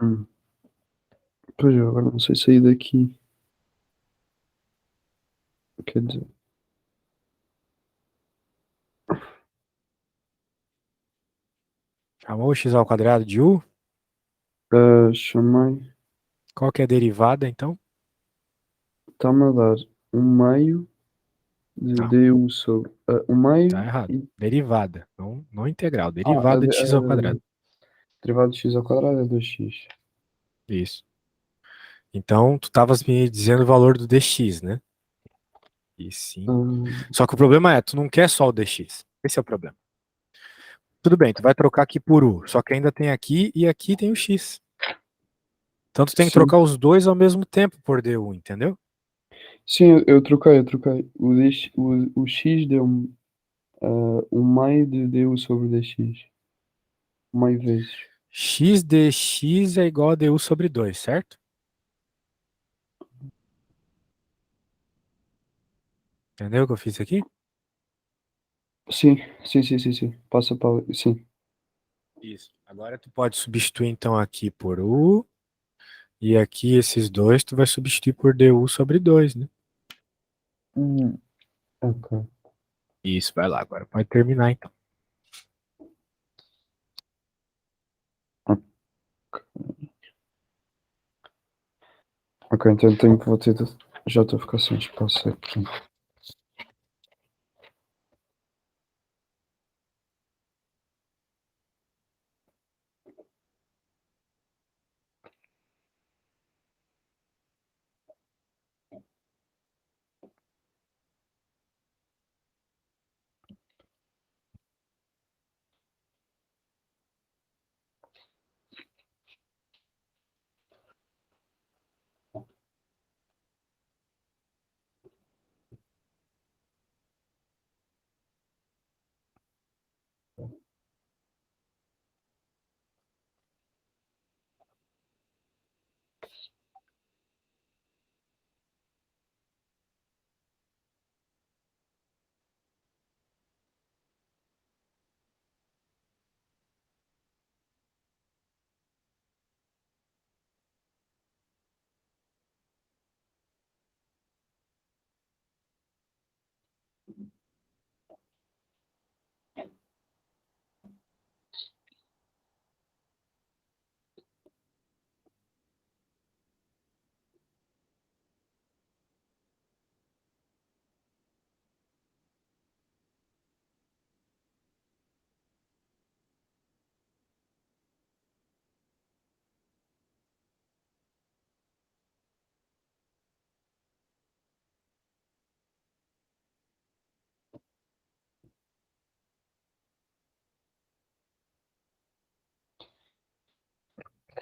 Hum. Pois eu agora não sei sair daqui. Quer dizer, Chamou o x ao quadrado de U? chamei, Qual que é a derivada, então? está-me a dar um meio de Não, du sobre um tá meio errado. e. Derivada, não integral. Ah, Derivada de x ao quadrado. derivado de x ao quadrado é 2x. Isso. Então, tu estavas me dizendo o valor do dx, né? E sim. Hum, Só que o problema é, tu não quer só o dx. Esse é o problema. Tudo bem, tu vai trocar aqui por u, só que ainda tem aqui e aqui tem o x. Então tu tem que sim, trocar os dois ao mesmo tempo por du, entendeu? sim, eu troquei. O x deu-me um meio de du sobre dx. Meio vezes. X dx é igual a du sobre 2, certo? Entendeu o que eu fiz aqui? Sim, sim. Passa para. Sim. Isso. Agora tu pode substituir então aqui por u, e aqui esses dois tu vai substituir por du sobre 2, né? Ok. Isso, vai lá, agora pode terminar então. Ok, então tenho que vou ter de. Já estou a ficar sem espaço aqui.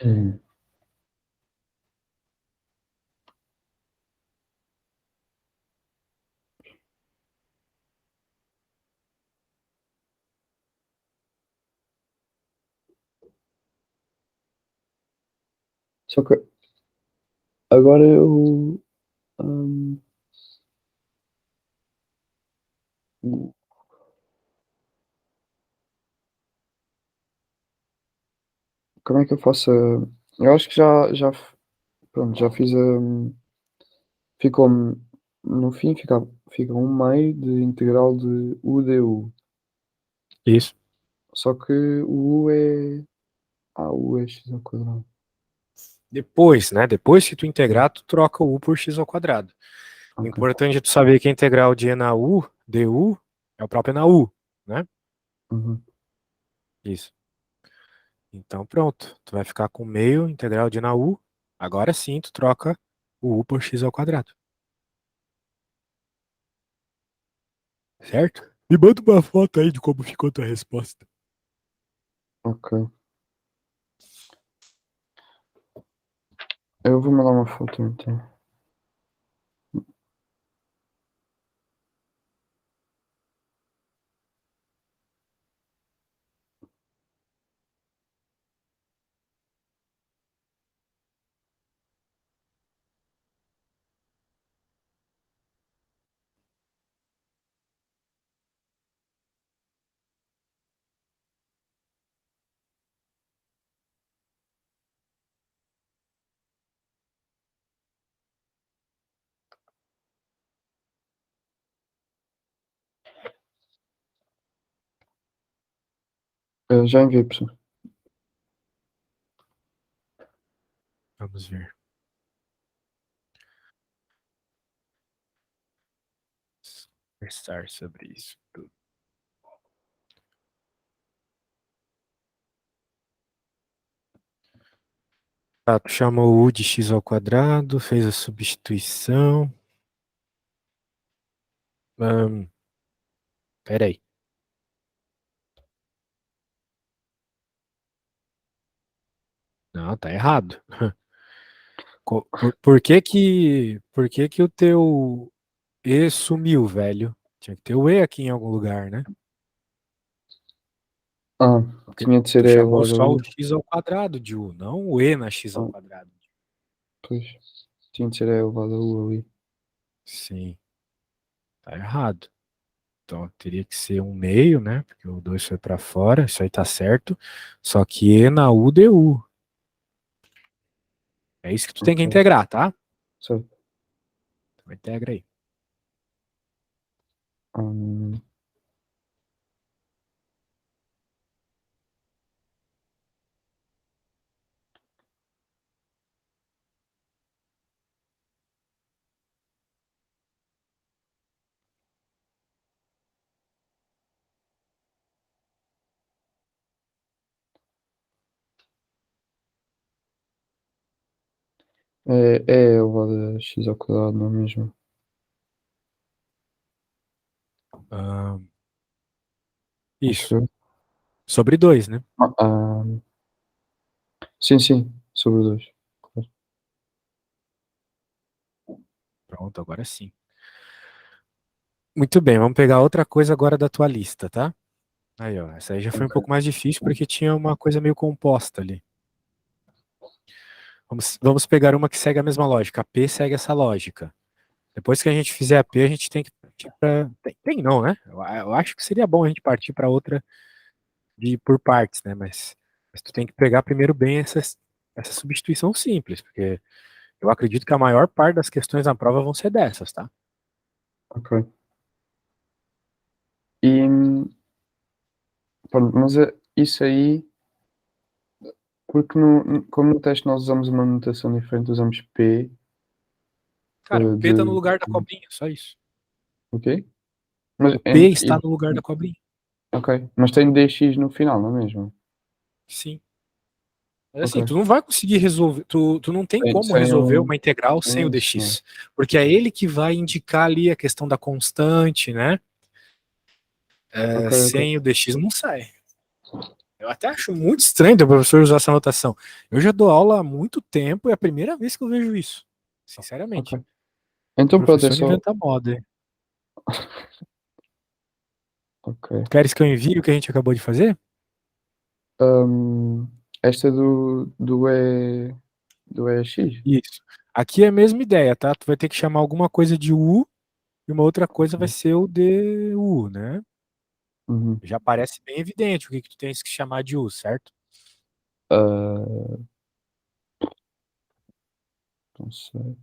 Hum. Só que agora eu. hum, como é que eu faço eu acho que pronto, já fiz ficou-me no fim fica 1/2 de integral de U du. Isso. Só que o U é U é x ao quadrado. Depois, né? Depois que tu integrar, tu troca o u por x ao quadrado. O Ok. importante é tu saber que a integral de e na u, du, é o próprio e na u, né? Uhum. Isso. Então pronto. Tu vai ficar com meio integral de e na u. Agora sim, tu troca o u por x ao quadrado. Certo? Me manda uma foto aí de como ficou tua resposta. Ok. Eu vou mandar uma foto então. Já enviei, pessoal. Vamos ver. Conversar sobre isso tudo. Tá, tu chamou u de x ao quadrado, fez a substituição. Peraí. Não, tá errado. Por que que o teu E sumiu, velho? Tinha que ter o E aqui em algum lugar, né? Ah, Porque tinha de ser tu E chamou elevado a só o U. x ao quadrado de U, não o E na x ao Ah, quadrado. pois. Tinha de ser E elevado a U ali. Sim, tá errado. Então teria que ser um meio, né? Porque o 2 foi pra fora, isso aí tá certo. Só que E na U deu. É isso que tu tem que Ok. integrar, tá? Certo. Então integra aí. Hum, é elevado a x ao quadrado, não é mesmo? Ah, Acho isso. eu. Sobre 2, né? Sim, sim. Sobre 2. Claro. Pronto, agora sim. Muito bem, vamos pegar outra coisa agora da tua lista, tá? Aí, ó, essa aí já foi um pouco Ok. mais difícil porque tinha uma coisa meio composta ali. Vamos pegar uma que segue a mesma lógica. A P segue essa lógica. Depois que a gente fizer a P, a gente tem que partir para. Tem não, né? Eu acho que seria bom a gente partir para outra por partes, né? Mas tu tem que pegar primeiro bem essa substituição simples, porque eu acredito que a maior parte das questões na prova vão ser dessas, tá? Ok. E, pronto, mas isso aí, porque como no teste nós usamos uma notação diferente, usamos P Cara, o P tá no de. lugar da cobrinha, só isso. Ok? Mas, O P está no lugar da cobrinha. ok. Mas tem dx no final, não é mesmo? Sim. Mas assim, tu Ok. não vai conseguir resolver, tu não tem como Sem resolver o. uma integral sem o Sem isso, não dx, porque é ele que vai indicar ali a questão da constante, né? é? Ok, ok. Sem o dx não sai. Eu até acho muito estranho o professor usar essa notação. Eu já dou aula há muito tempo e é a primeira vez que eu vejo isso. Ok. Sinceramente. O Então pronto, é professor só. inventa moda. Ok. Queres que eu envie o que a gente acabou de fazer? Hum, esta do EX? Isso. Aqui é a mesma ideia, tá? Tu vai ter que chamar alguma coisa de U e uma outra coisa vai Ok. ser o DU, né? Uhum. Já parece bem evidente o que que tu tens que chamar de U, certo? Ah, não sei.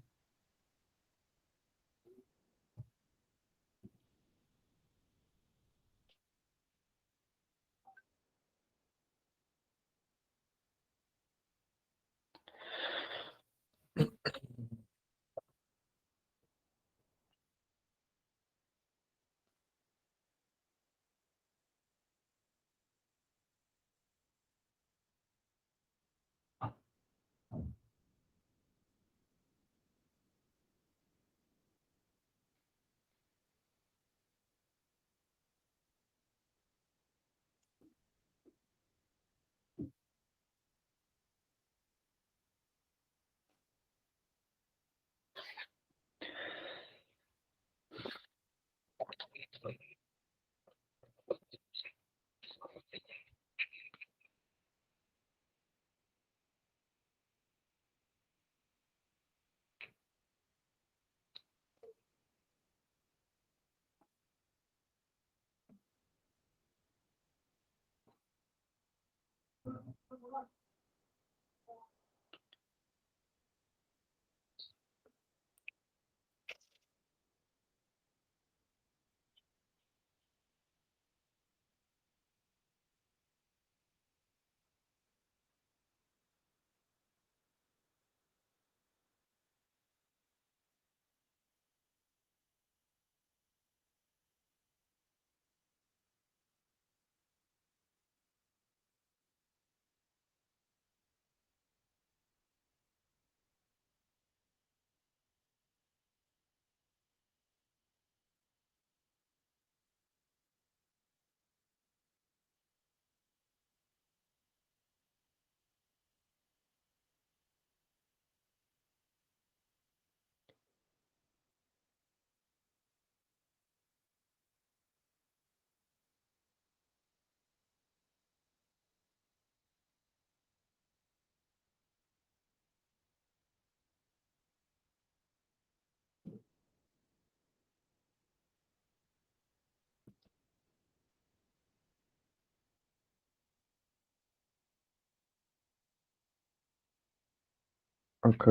Ok.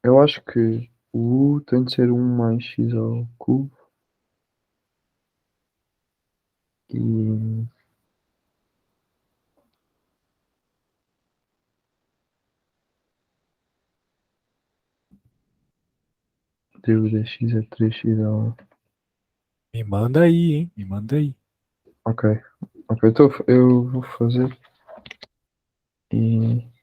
Eu acho que o U tem de ser um mais x ao cubo e d de x é 3x ao... Me manda aí, hein? Me manda aí. Ok. Ok, então eu vou fazer e...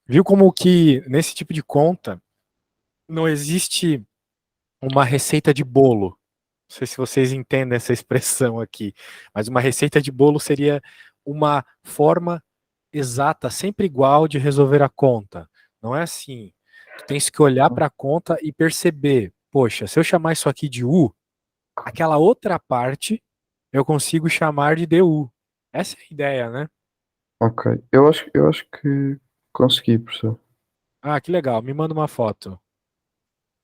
Viu como que nesse tipo de conta não existe uma receita de bolo? Não sei se vocês entendem essa expressão aqui, mas uma receita de bolo seria uma forma exata, sempre igual de resolver a conta. Não é assim. Tu tens que olhar para a conta e perceber, poxa, se eu chamar isso aqui de U, aquela outra parte eu consigo chamar de DU. Essa é a ideia, né? Ok. Eu acho que consegui, professor. Ah, que legal. Me manda uma foto.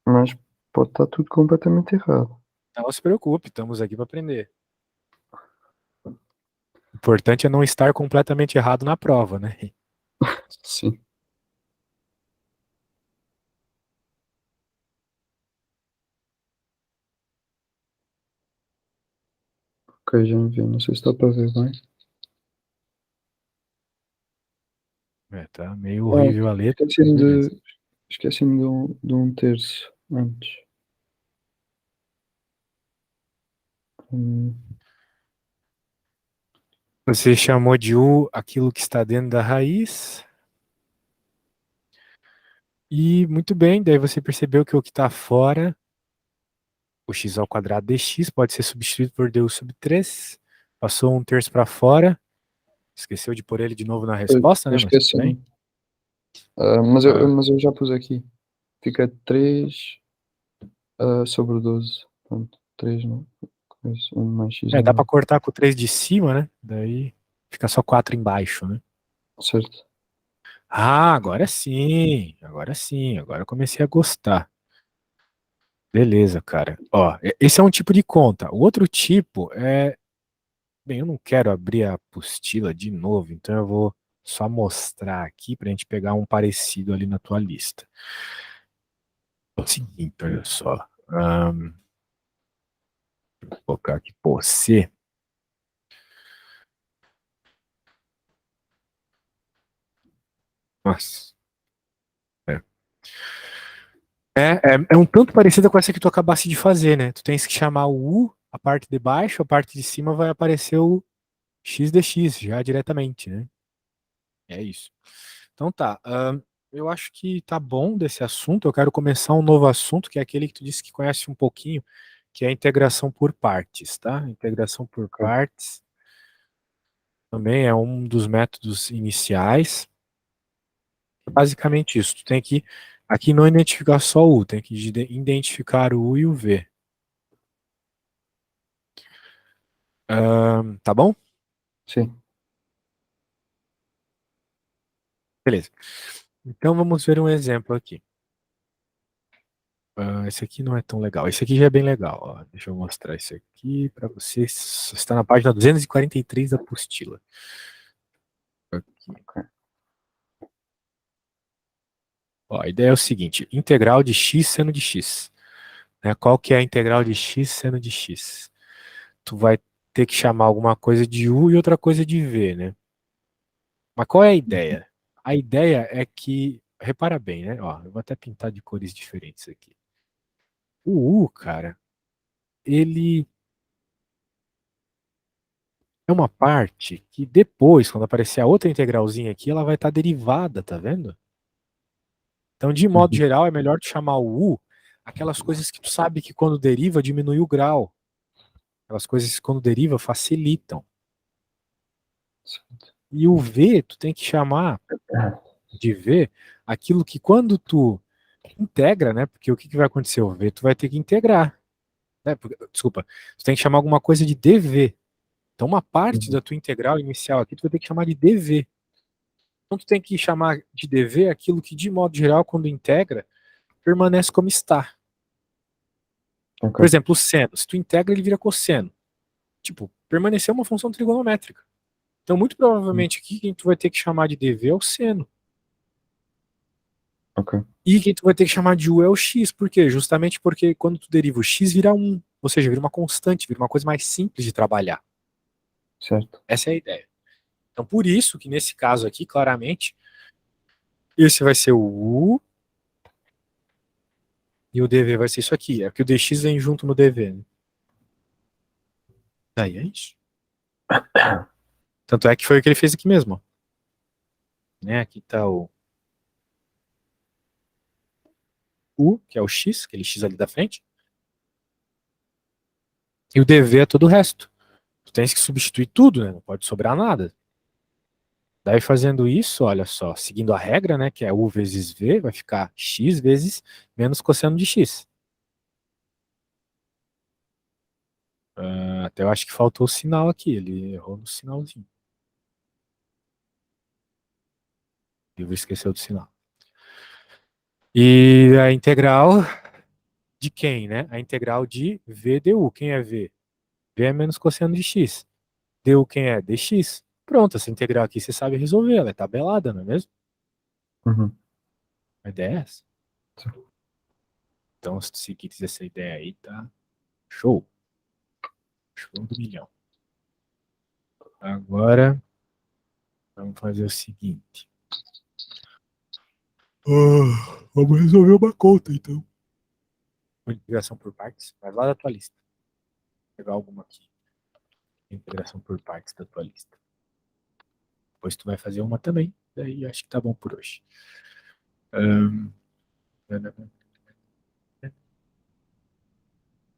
Mas pode estar tudo completamente errado. Não se preocupe, estamos aqui para aprender. O importante é não estar completamente errado na prova, né? Sim. Ok, já enviei. Não sei se está para ver bem. É, tá meio Ah, horrível a letra, mas esqueci-me beleza. de, esqueci-me de um terço antes. Hum, Você chamou de U aquilo que está dentro da raiz. E muito bem, daí você percebeu que o que está fora, o x ao quadrado dx, pode ser substituído por du sobre 3. Passou um terço para fora. Esqueceu de pôr ele de novo na resposta, eu né? Mas tudo bem. esqueci-me. Ah, Ah, mas eu já pus aqui. Fica 3 sobre 12. Pronto, 3 não. 1 mais x é, ao dá para meio. cortar com o 3 de cima, né? Daí fica só 4 embaixo, né? Certo. Ah, agora sim. Agora sim. Agora eu comecei a gostar. Beleza, cara. Ó, esse é um tipo de conta. O outro tipo é. Bem, eu não quero abrir a apostila de novo, então eu vou só mostrar aqui para a gente pegar um parecido ali na tua lista. É o seguinte, olha só. Vou colocar aqui por C. Nossa. É. É um tanto parecida com essa que tu acabaste de fazer, né? Tu tens que chamar o U, a parte de baixo, a parte de cima vai aparecer o x dx já diretamente, né? É isso. Então tá. Eu acho que tá bom desse assunto. Eu quero começar um novo assunto, que é aquele que tu disse que conhece um pouquinho, que é a integração por partes, tá? Integração por Ok. partes também é um dos métodos iniciais. Basicamente isso. Tu tem que aqui não identificar só o U, tem que identificar o U e o V. Tá bom? Sim. Beleza. Então vamos ver um exemplo aqui. Esse aqui não é tão legal. Esse aqui já é bem legal. Ó. Deixa eu mostrar esse aqui para vocês. Está na página 243 da apostila. Aqui. Ok. Ó, a ideia é o seguinte: integral de x seno de x. Né? Qual que é a integral de x seno de x? Tu vai ter que chamar alguma coisa de u e outra coisa de v, né? Mas qual é a Uhum. ideia? A ideia é que, repara bem, né? Ó, eu vou até pintar de cores diferentes aqui. O u, cara, ele é uma parte que depois, quando aparecer a outra integralzinha aqui, ela vai estar derivada, tá vendo? Então, de modo Uhum. geral, é melhor tu chamar o u aquelas coisas que tu sabe que quando deriva diminui o grau. Aquelas coisas que quando deriva facilitam. Certo. E o v, tu tem que chamar de v aquilo que quando tu integra, né? Porque o que vai acontecer? O v tu vai ter que integrar. Né? Desculpa, tu tem que chamar alguma coisa de dv. Então, uma parte Uhum. da tua integral inicial aqui, tu vai ter que chamar de dv. Então, tu tem que chamar de dv aquilo que, de modo geral, quando integra, permanece como está. Ok. Por exemplo, o seno. Se tu integra, ele vira cosseno. Tipo, permaneceu uma função trigonométrica. Então, muito Uhum. provavelmente aqui, quem tu vai ter que chamar de dv é o seno. Ok. E quem tu vai ter que chamar de u é o x. Por quê? Justamente porque quando tu deriva o x, vira 1. Ou seja, vira uma constante, vira uma coisa mais simples de trabalhar. Certo. Essa é a ideia. Então, por isso que nesse caso aqui, claramente, esse vai ser o u e o dv vai ser isso aqui. É porque o dx vem junto no dv. Né? Daí é isso. Tanto é que foi o que ele fez aqui mesmo. Né? Aqui tá o u, que é o x, aquele x ali da frente, e o dv é todo o resto. Tu tens que substituir tudo, né? Não pode sobrar nada. Daí fazendo isso, olha só, seguindo a regra, né, que é u vezes v, vai ficar x vezes menos cosseno de x. Até eu acho que faltou o sinal aqui, ele errou no sinalzinho. Eu vou esquecer do sinal. E a integral de quem, né? A integral de v du. Quem é v? V é menos cosseno de x. Du quem é? Dx. Pronto, essa integral aqui você sabe resolver, ela é tabelada, não é mesmo? Uhum. A ideia é essa. Então, se seguires essa ideia aí, tá show. Show do milhão. Agora, vamos fazer o seguinte. Vamos resolver uma conta, então. Integração por partes. Vai lá da tua lista. Vou pegar alguma aqui. Integração por partes da tua lista. Depois tu vai fazer uma também. Daí acho que tá bom por hoje.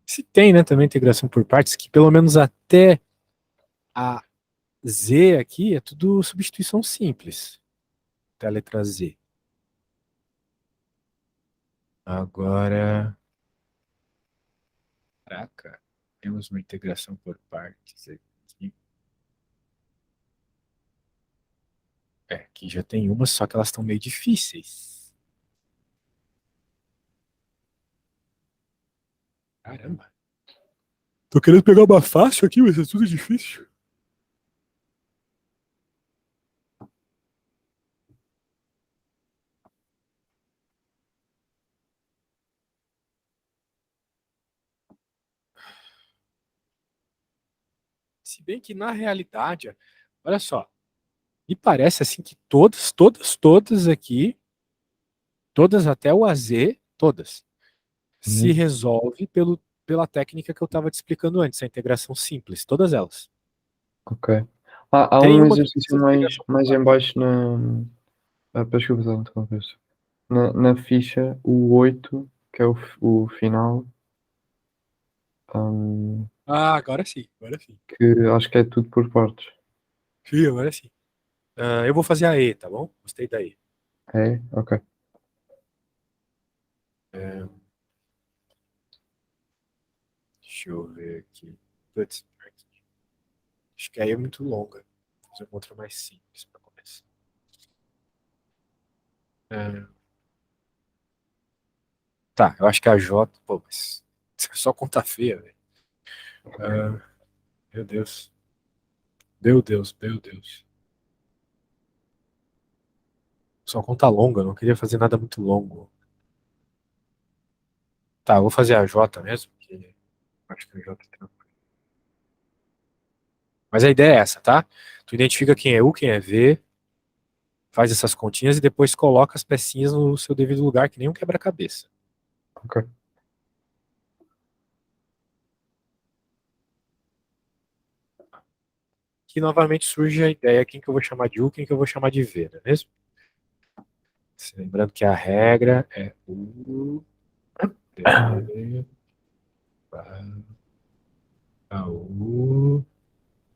Se tem, né, também integração por partes, que pelo menos até a Z aqui é tudo substituição simples. Até a letra Z. Agora, caraca, temos uma integração por partes aqui. Aqui já tem uma, só que elas estão meio difíceis. Caramba. Tô querendo pegar uma fácil aqui, mas é tudo difícil. Se bem que na realidade, olha só, me parece assim que todas aqui, todas até o AZ, todas, se Uhum. resolve pela técnica que eu estava te explicando antes, a integração simples, todas elas. Ok. Há Tem um uma que exercício precisa de integração por mais em partes. baixo na. Desculpa, estar a interromper. Na ficha, o 8 que é o final, hum, Ah, agora sim, agora sim. que acho que é tudo por partes. Sim, agora sim. Eu vou fazer a E, tá bom? Gostei da E. É? Ok. É, deixa eu ver aqui. Putz, acho que a E é muito longa. Vou fazer uma outra mais simples para começar. É, tá, eu acho que a J. Pô, mas isso é só conta feia, velho. Ah, meu Deus. Meu Deus, meu Deus. Só conta longa, eu não queria fazer nada muito longo. Tá, eu vou fazer a J mesmo, porque acho que a J é tranquilo. Mas a ideia é essa, tá? Tu identifica quem é U, quem é V, faz essas continhas e depois coloca as pecinhas no seu devido lugar, que nem um quebra-cabeça. Ok. Que novamente surge a ideia, quem que eu vou chamar de U, quem que eu vou chamar de V, não é mesmo? Lembrando que a regra é U, V, U,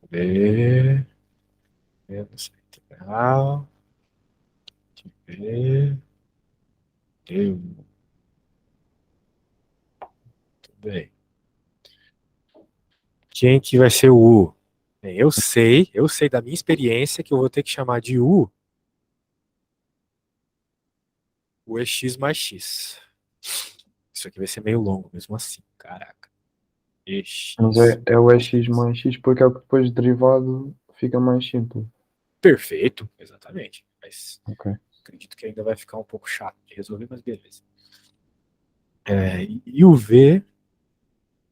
V, menos a integral de V, deu. Tudo bem. Quem que vai ser o U? Bem, eu sei da minha experiência que eu vou ter que chamar de U o EX mais X. Isso aqui vai ser meio longo mesmo assim, caraca. Mas EX é o mais EX X. mais X porque é o que depois derivado fica mais simples. Perfeito, exatamente. Mas Ok. acredito que ainda vai ficar um pouco chato de resolver, mas beleza. E o V,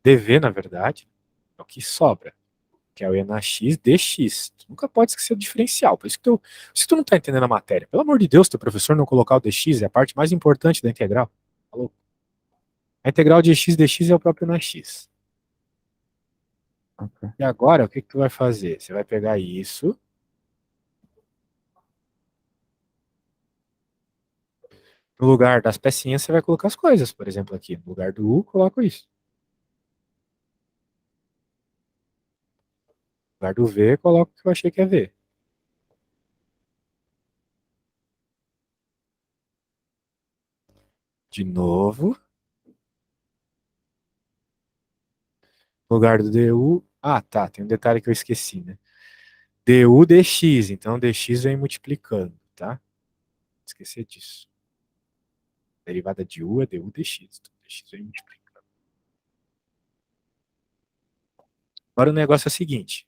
dV, na verdade, é o que sobra, que é o E na X dx. Tu nunca pode esquecer o diferencial. Por isso que se tu não tá entendendo a matéria, pelo amor de Deus, teu professor não colocar o dx é a parte mais importante da integral. Falou? A integral de x dx é o próprio na X. Ok. E agora, o que tu vai fazer? Você vai pegar No lugar das pecinhas, você vai colocar as coisas. Por exemplo, aqui, no lugar do U, coloco isso. No lugar do V, coloco o que eu achei que é V. De novo. No lugar do DU. Ah, tá. Tem um detalhe que eu esqueci, né? DU dx. Então, dx vem multiplicando, tá? Esqueci disso. A derivada de U é DU dx. Então, dx vem multiplicando. Agora o negócio é o seguinte.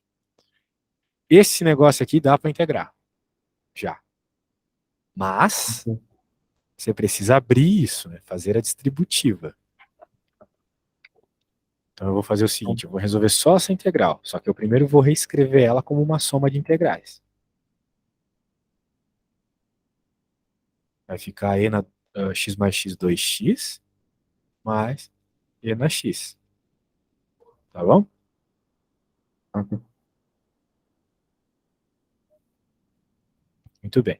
Esse negócio aqui dá para integrar. Já. Mas Ok. você precisa abrir isso, né? Fazer a distributiva. Então eu vou fazer o seguinte, eu vou resolver só essa integral, só que eu primeiro vou reescrever ela como uma soma de integrais. Vai ficar e na x mais x 2x mais e na x. Tá bom? Ok. Muito bem.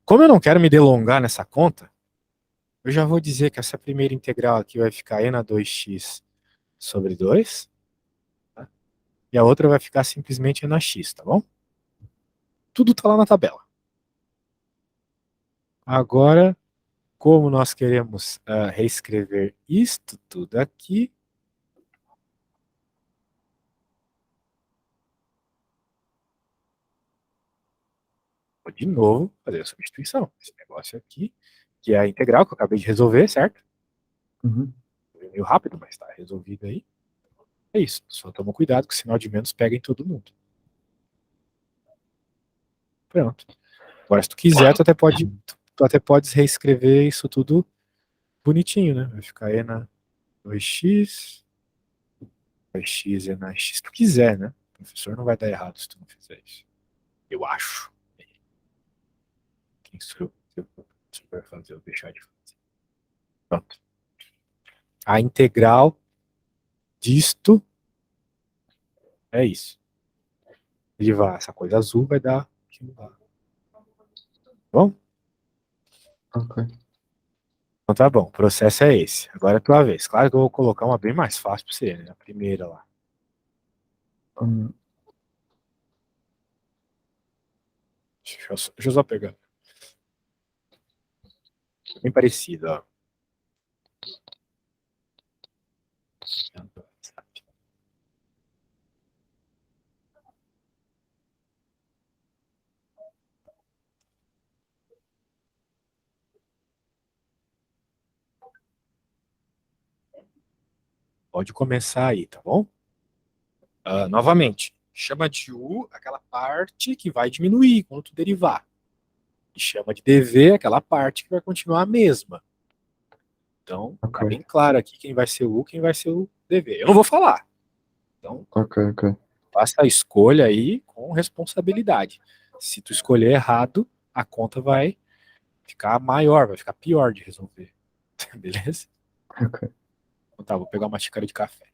Como eu não quero me delongar nessa conta, eu já vou dizer que essa primeira integral aqui vai ficar e na 2x sobre 2, tá? E a outra vai ficar simplesmente e na x, tá bom? Tudo tá lá na tabela. Agora, como nós queremos reescrever isto tudo aqui, vou de novo fazer a substituição. Esse negócio aqui, que é a integral que eu acabei de resolver, certo? Uhum. Foi meio rápido, mas está resolvido aí. É isso. Só toma cuidado que o sinal de menos pega em todo mundo. Pronto. Agora, se tu quiser, tu até podes reescrever isso tudo bonitinho, né? Vai ficar e na 2x, 2x e na x, se tu quiser, né? O professor não vai dar errado se tu não fizer isso. Eu acho. Quem sou eu? Se eu vai fazer ou deixar de fazer. Pronto. A integral disto é isso. Derivar essa coisa azul vai dar aquilo lá. Bom? Ok. Então tá bom, o processo é esse. Agora é a tua vez. Claro que eu vou colocar uma bem mais fácil pra você, né? A primeira lá. Hum, Deixa eu só pegar. Bem parecido, ó. Pode começar aí, tá bom? Novamente, chama de U aquela parte que vai diminuir quando tu derivar. E chama de dv aquela parte que vai continuar a mesma. Então, tá bem ok. claro aqui quem vai ser o U, quem vai ser o dv. Eu não vou falar. Então, Ok, ok. faça a escolha aí com responsabilidade. Se tu escolher errado, a conta vai ficar maior, vai ficar pior de resolver. Beleza? Ok. Então tá, vou pegar uma xícara de café.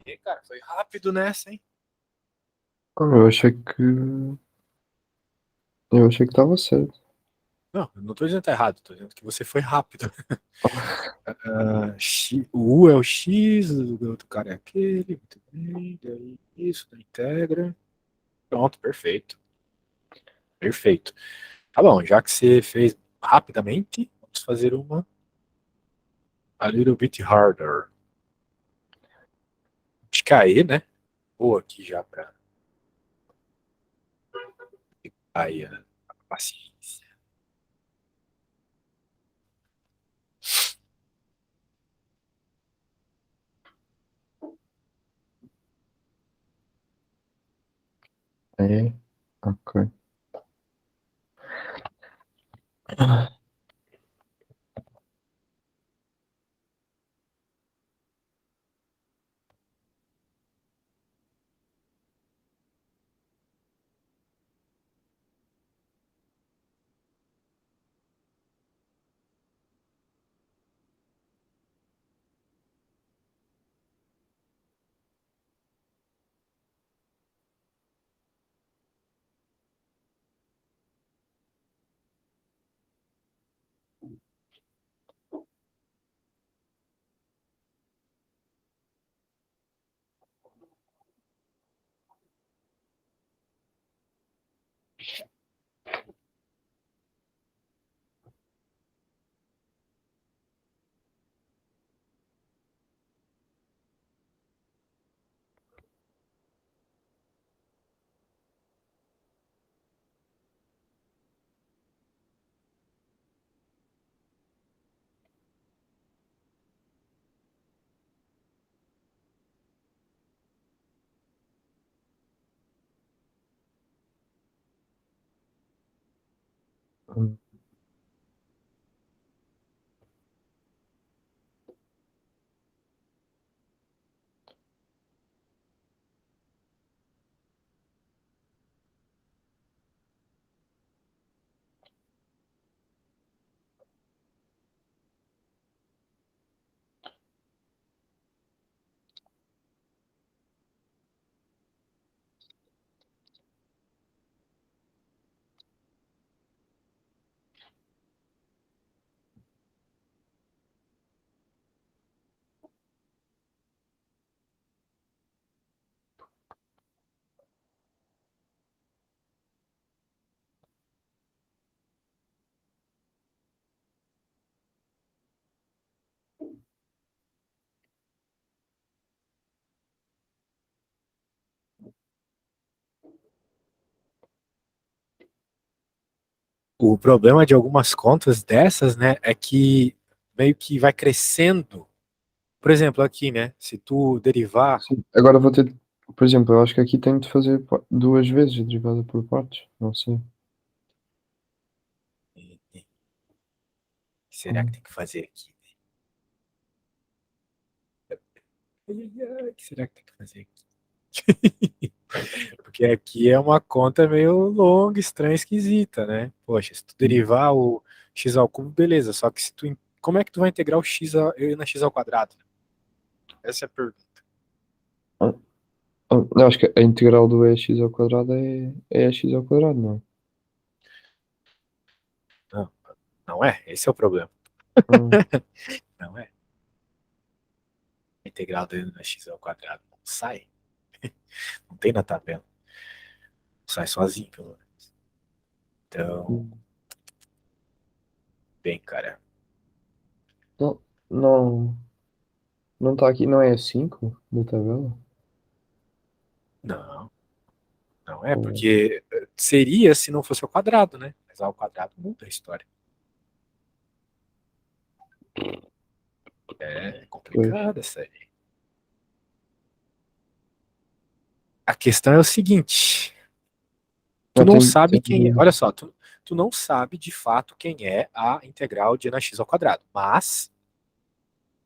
E, cara, foi rápido nessa, hein? Ah, eu achei que estava certo. Não, eu não tô dizendo que tá errado, tô dizendo que você foi rápido. O U é o X, o outro cara é aquele, muito bem, daí isso, daí integra. Pronto, perfeito. Perfeito. Tá bom, já que você fez rapidamente, vamos fazer uma a little bit harder. Acho que aí, né? Vou aqui já pra aí a paciência. É, ok. O problema de algumas contas dessas, né, é que meio que vai crescendo. Por exemplo, aqui, né, se tu derivar, Sim. Agora vou ter, por exemplo, eu acho que aqui tenho de fazer duas vezes a derivada por partes. Não sei. será que Hum, tem que fazer aqui? O que será que tem que fazer aqui? Porque aqui é uma conta meio longa, estranha, esquisita, né? Poxa, se tu hum. derivar o x ao cubo, beleza. Só que se tu, como é que tu vai integrar o na x ao quadrado? Essa é a pergunta. Ah, eu acho que a integral do x ao quadrado é x ao quadrado, não é? Não, não é. Esse é o problema. Hum, Não é. A integral na x ao quadrado não sai. Não tem na tabela. Sai sozinho, pelo menos. Então, hum. bem, cara. Não, não, não está aqui, não é a 5 da tabela? Não, não é, Ou- porque seria se não fosse ao quadrado, né? Mas ao quadrado muda a história. É Pois, complicada essa aí. A questão é o seguinte: tu não não tem, sabe quem é. Olha só, tu não sabe de fato quem é a integral de n x ao quadrado. Mas,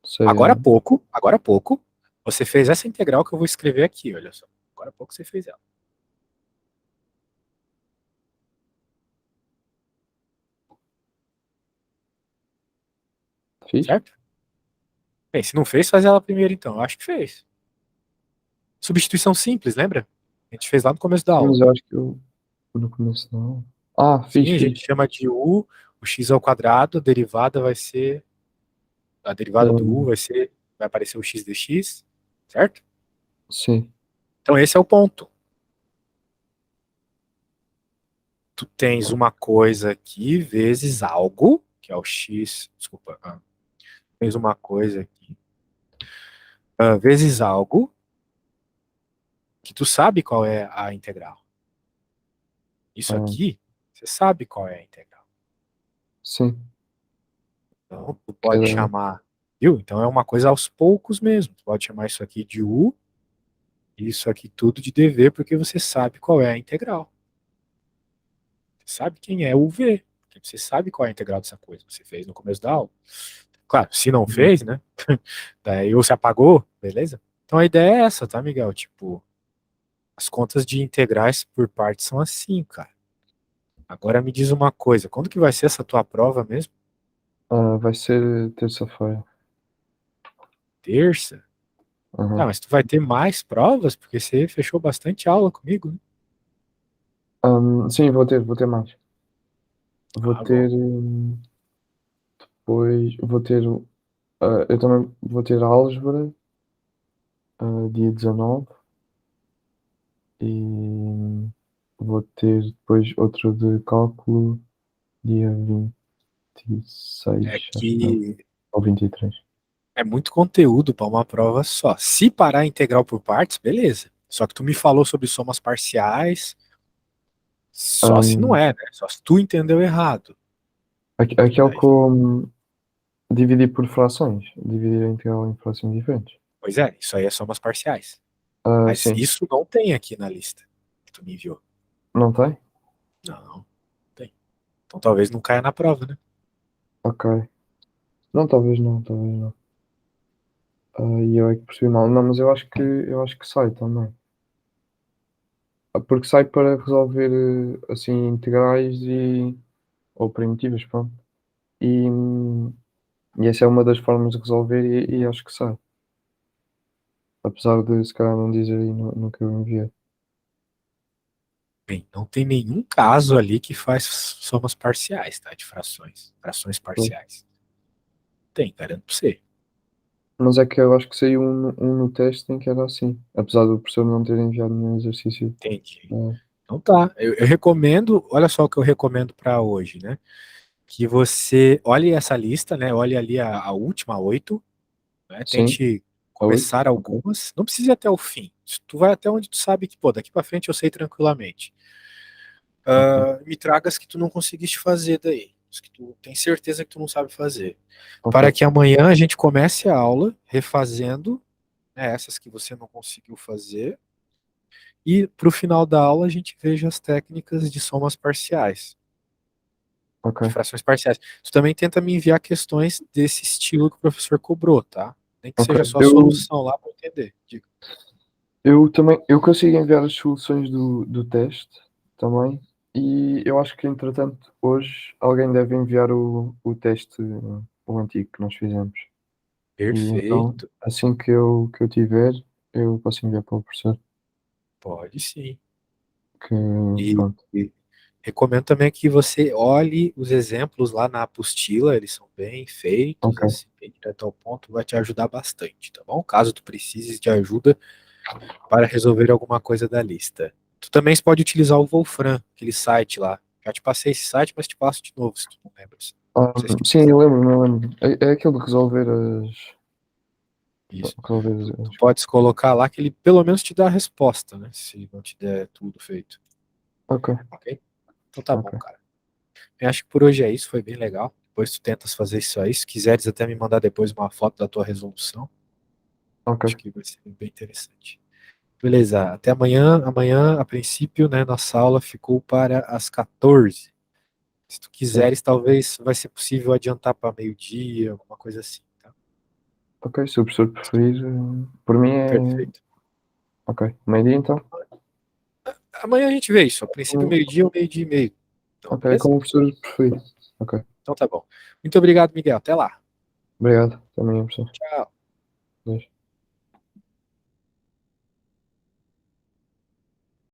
sei, é. agora há pouco, você fez essa integral que eu vou escrever aqui, olha só. Agora há pouco você fez ela, Fiz? certo? Bem, se não fez, faz ela primeiro então. Eu acho que fez. Substituição simples, lembra? A gente fez lá no começo da aula. Mas eu acho que eu no começo não. Ah, fiz, Sim, a gente fiz. chama de u, o x ao quadrado, a derivada vai ser, a derivada do u Hum, vai aparecer o x dx, certo? sim. Então esse é o ponto. Tu tens uma coisa aqui vezes algo, que é o x, desculpa, tens uma coisa aqui, vezes algo, que tu sabe qual é a integral. Isso Ah, aqui, você sabe qual é a integral. sim. Então, tu Que pode era- chamar, viu? Então é uma coisa aos poucos mesmo. Tu pode chamar isso aqui de u, e isso aqui tudo de dv, porque você sabe qual é a integral. Você sabe quem é o v, porque você sabe qual é a integral dessa coisa. Você fez no começo da aula. Claro, se não fez, né? Daí ou se apagou, beleza? Então a ideia é essa, tá, Miguel? Tipo, as contas de integrais por partes são assim, cara. Agora me diz uma coisa, quando que vai ser essa tua prova mesmo? Vai ser terça-feira. Terça? Tá, Aham. mas tu vai ter mais provas? Porque você fechou bastante aula comigo, né? Sim, vou ter mais. Vou Ah, bom. ter, depois, eu também vou ter álgebra, dia 19 e vou ter depois outro de cálculo, dia 26 É acho que é, que ou 23. é muito conteúdo para uma prova só. Se parar a integral por partes, beleza. Só que tu me falou sobre somas parciais, só se não Hum, é, né? Só se tu entendeu errado. Que aquele daí, com dividir por frações, dividir a integral em frações diferentes. pois é, isso aí é somas parciais. Ah, Mas sim, isso não tem aqui na lista que tu me enviou. não tem? Não, tem. Então talvez não caia na prova, né? Ok. Não, talvez não, talvez não. E eu é que percebi mal. Não, mas eu acho que sai também. Porque sai para resolver assim integrais ou primitivas, pronto. E, e essa é uma das formas de resolver e acho que sai. Apesar de se calhar não dizer aí no que eu enviei. Bem, não tem nenhum caso ali que faz somas parciais, tá? De frações. Frações Pois. parciais. Tem, garanto pra você. Mas é que eu acho que saiu um no teste em que era assim. Apesar do professor não ter enviado nenhum exercício. Entendi. eh, Então tá. Eu recomendo, olha só o que eu recomendo para hoje, né? Que você olhe essa lista, né? Olhe ali a última 8, né? sim, Tente a 8. começar Ok. algumas. Não precisa ir até o fim. Tu vai até onde tu sabe que, pô, daqui para frente eu sei tranquilamente. Ok. Me traga as que tu não conseguiste fazer daí. As que tu tem certeza que tu não sabe fazer. Ok. Para que amanhã a gente comece a aula refazendo, né, essas que você não conseguiu fazer. E para o final da aula a gente veja as técnicas de somas parciais, Ok. de frações parciais. Tu também tenta me enviar questões desse estilo que o professor cobrou, tá? Nem que Ok. seja só a solução lá para entender. Diga. Eu também, eu consigo enviar as soluções do teste também. E eu acho que, entretanto, hoje alguém deve enviar o teste, o antigo que nós fizemos. E então, Perfeito. assim que eu tiver, eu posso enviar para o professor. Pode sim. Que, E, pronto. e recomendo também que você olhe os exemplos lá na apostila, eles são bem feitos, Ok. assim, bem direto ao ponto, vai te ajudar bastante, tá bom? Caso tu precises de ajuda para resolver alguma coisa da lista. Tu também pode utilizar o Wolfram, aquele site lá. Já te passei esse site, mas te passo de novo, se tu não lembra. Não sei se tu Sim, precisa. eu lembro. É aquele de resolver Isso. resolver Tu podes colocar lá que ele pelo menos te dá a resposta, né? Se não te der tudo feito. Ok, Ok? Então tá bom, ok, cara. Eu acho que por hoje é isso, foi bem legal. Depois tu tentas fazer isso aí. Se quiseres até me mandar depois uma foto da tua resolução, acho ok. que vai ser bem interessante. Beleza, até amanhã. Amanhã, a princípio, né, nossa aula ficou para as 14. Se tu Sim. quiseres, talvez vai ser possível adiantar para meio-dia, alguma coisa assim, tá? Ok, se o professor preferir, por mim é. Perfeito. Ok, meio-dia então. Amanhã a gente vê isso. A princípio, meio-dia ou meio-dia e meio. Então, Ok, beleza? como o professor preferir. Ok, Então tá bom. Muito obrigado, Miguel. Até lá. obrigado. Também, professor. Tchau. Beijo.